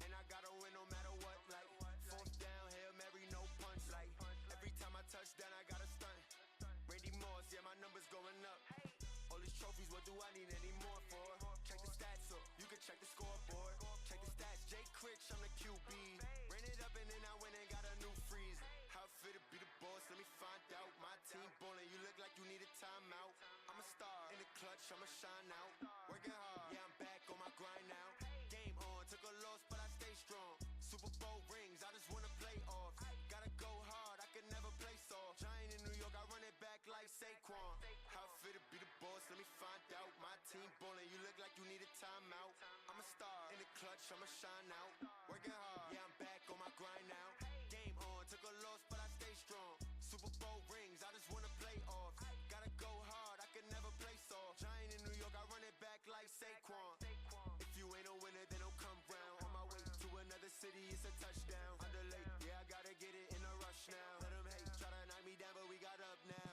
And I gotta win no matter what, like fourth down, Hail Mary, no punch. Like every time I touch down, I gotta stunt. Randy Moss, yeah, my numbers going up. All these trophies, what do I need any more for? Check the stats up, you can check the scoreboard. Check the stats, Jay Critch, I'm the QB. Ran it up and then I went and got a new freeze. How fit to be the boss, let me find out. My team ballin', you look like you need a timeout. I'm a star, in the clutch, I'ma shine out. Working hard, yeah, I'm back on my grind now. Game on, took a loss, but I stay strong. Super Bowl rings, I just wanna play off. Gotta go hard, I can never I'ma shine out. Working hard, yeah, I'm back on my grind now. Game on, took a loss, but I stay strong. Super Bowl rings, I just wanna play off. Gotta go hard, I can never play soft. Giant in New York, I run it back like Saquon. If you ain't a winner, then don't come round. On my way to another city, it's a touchdown. Underlay, yeah, I gotta get it in a rush now. Let them hate, try to knock me down, but we got up now.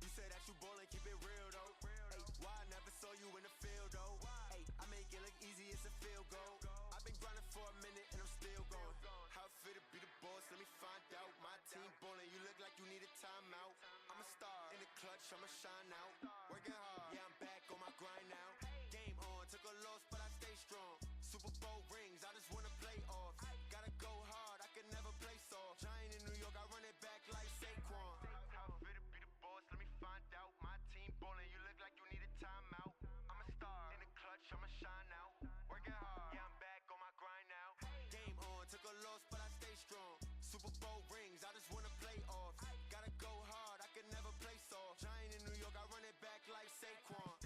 You say that you ballin', keep it real though. Hey, why I never saw you in the field though? Hey, I make it look easy, it's a field goal. I've been grinding for a minute and I'm still going. How it feel to be the boss, let me find out. My team ballin', you look like you need a timeout. I'm a star in the clutch, I'ma shine out. Working hard, yeah, I'm back on my grind now. Game on, took a loss, but I stay strong. Super Bowl rings, I just wanna play off. Gotta go hard, I can never play soft. Giant in New York, I run it back like Saquon. How it feel to be the boss, let me find out. My team ballin', you look like you need a timeout. I'm a star in the clutch, I'ma shine out. Working hard, yeah, I'm back on my grind now. Game on, took a loss, but I stay strong. Super Bowl rings, I just wanna play off. Gotta go hard, I can never play soft. Giant in New York, I run it back like Saquon.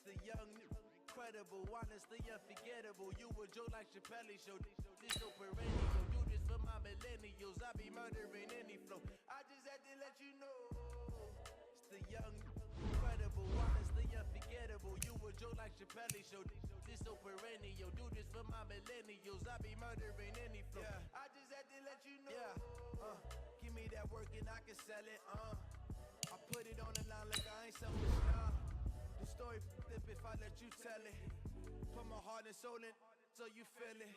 The young, incredible, honestly unforgettable. You a Joe like Chappelle show. This so perennial. Do this for my millennials. I be murdering any flow. I just had to let you know. It's the young, incredible, honestly unforgettable. You a Joe like Chappelle show. This so perennial. Do this for my millennials. I be murdering any flow. Yeah. I just had to let you know. Yeah. Give me that work and I can sell it. I put it on the line like I ain't selfish. Nah. The story f***ed up if I let you tell it. Put my heart and soul in so you feel it.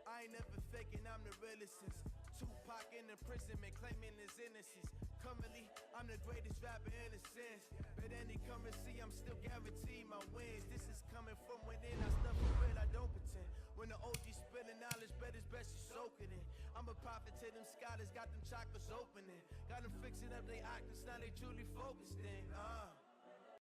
I ain't never faking, I'm the realest since Tupac in imprisonment, claiming his innocence. Currently, I'm the greatest rapper in a sense. But any currency, I'm still guaranteed my wins. This is coming from within, I stuff for real, I don't pretend. When the OG spilling knowledge, bet it's best you soak it in. I'm a prophet to them scholars, got them chakras opening. Got them fixing up they octaves, now they truly focused in.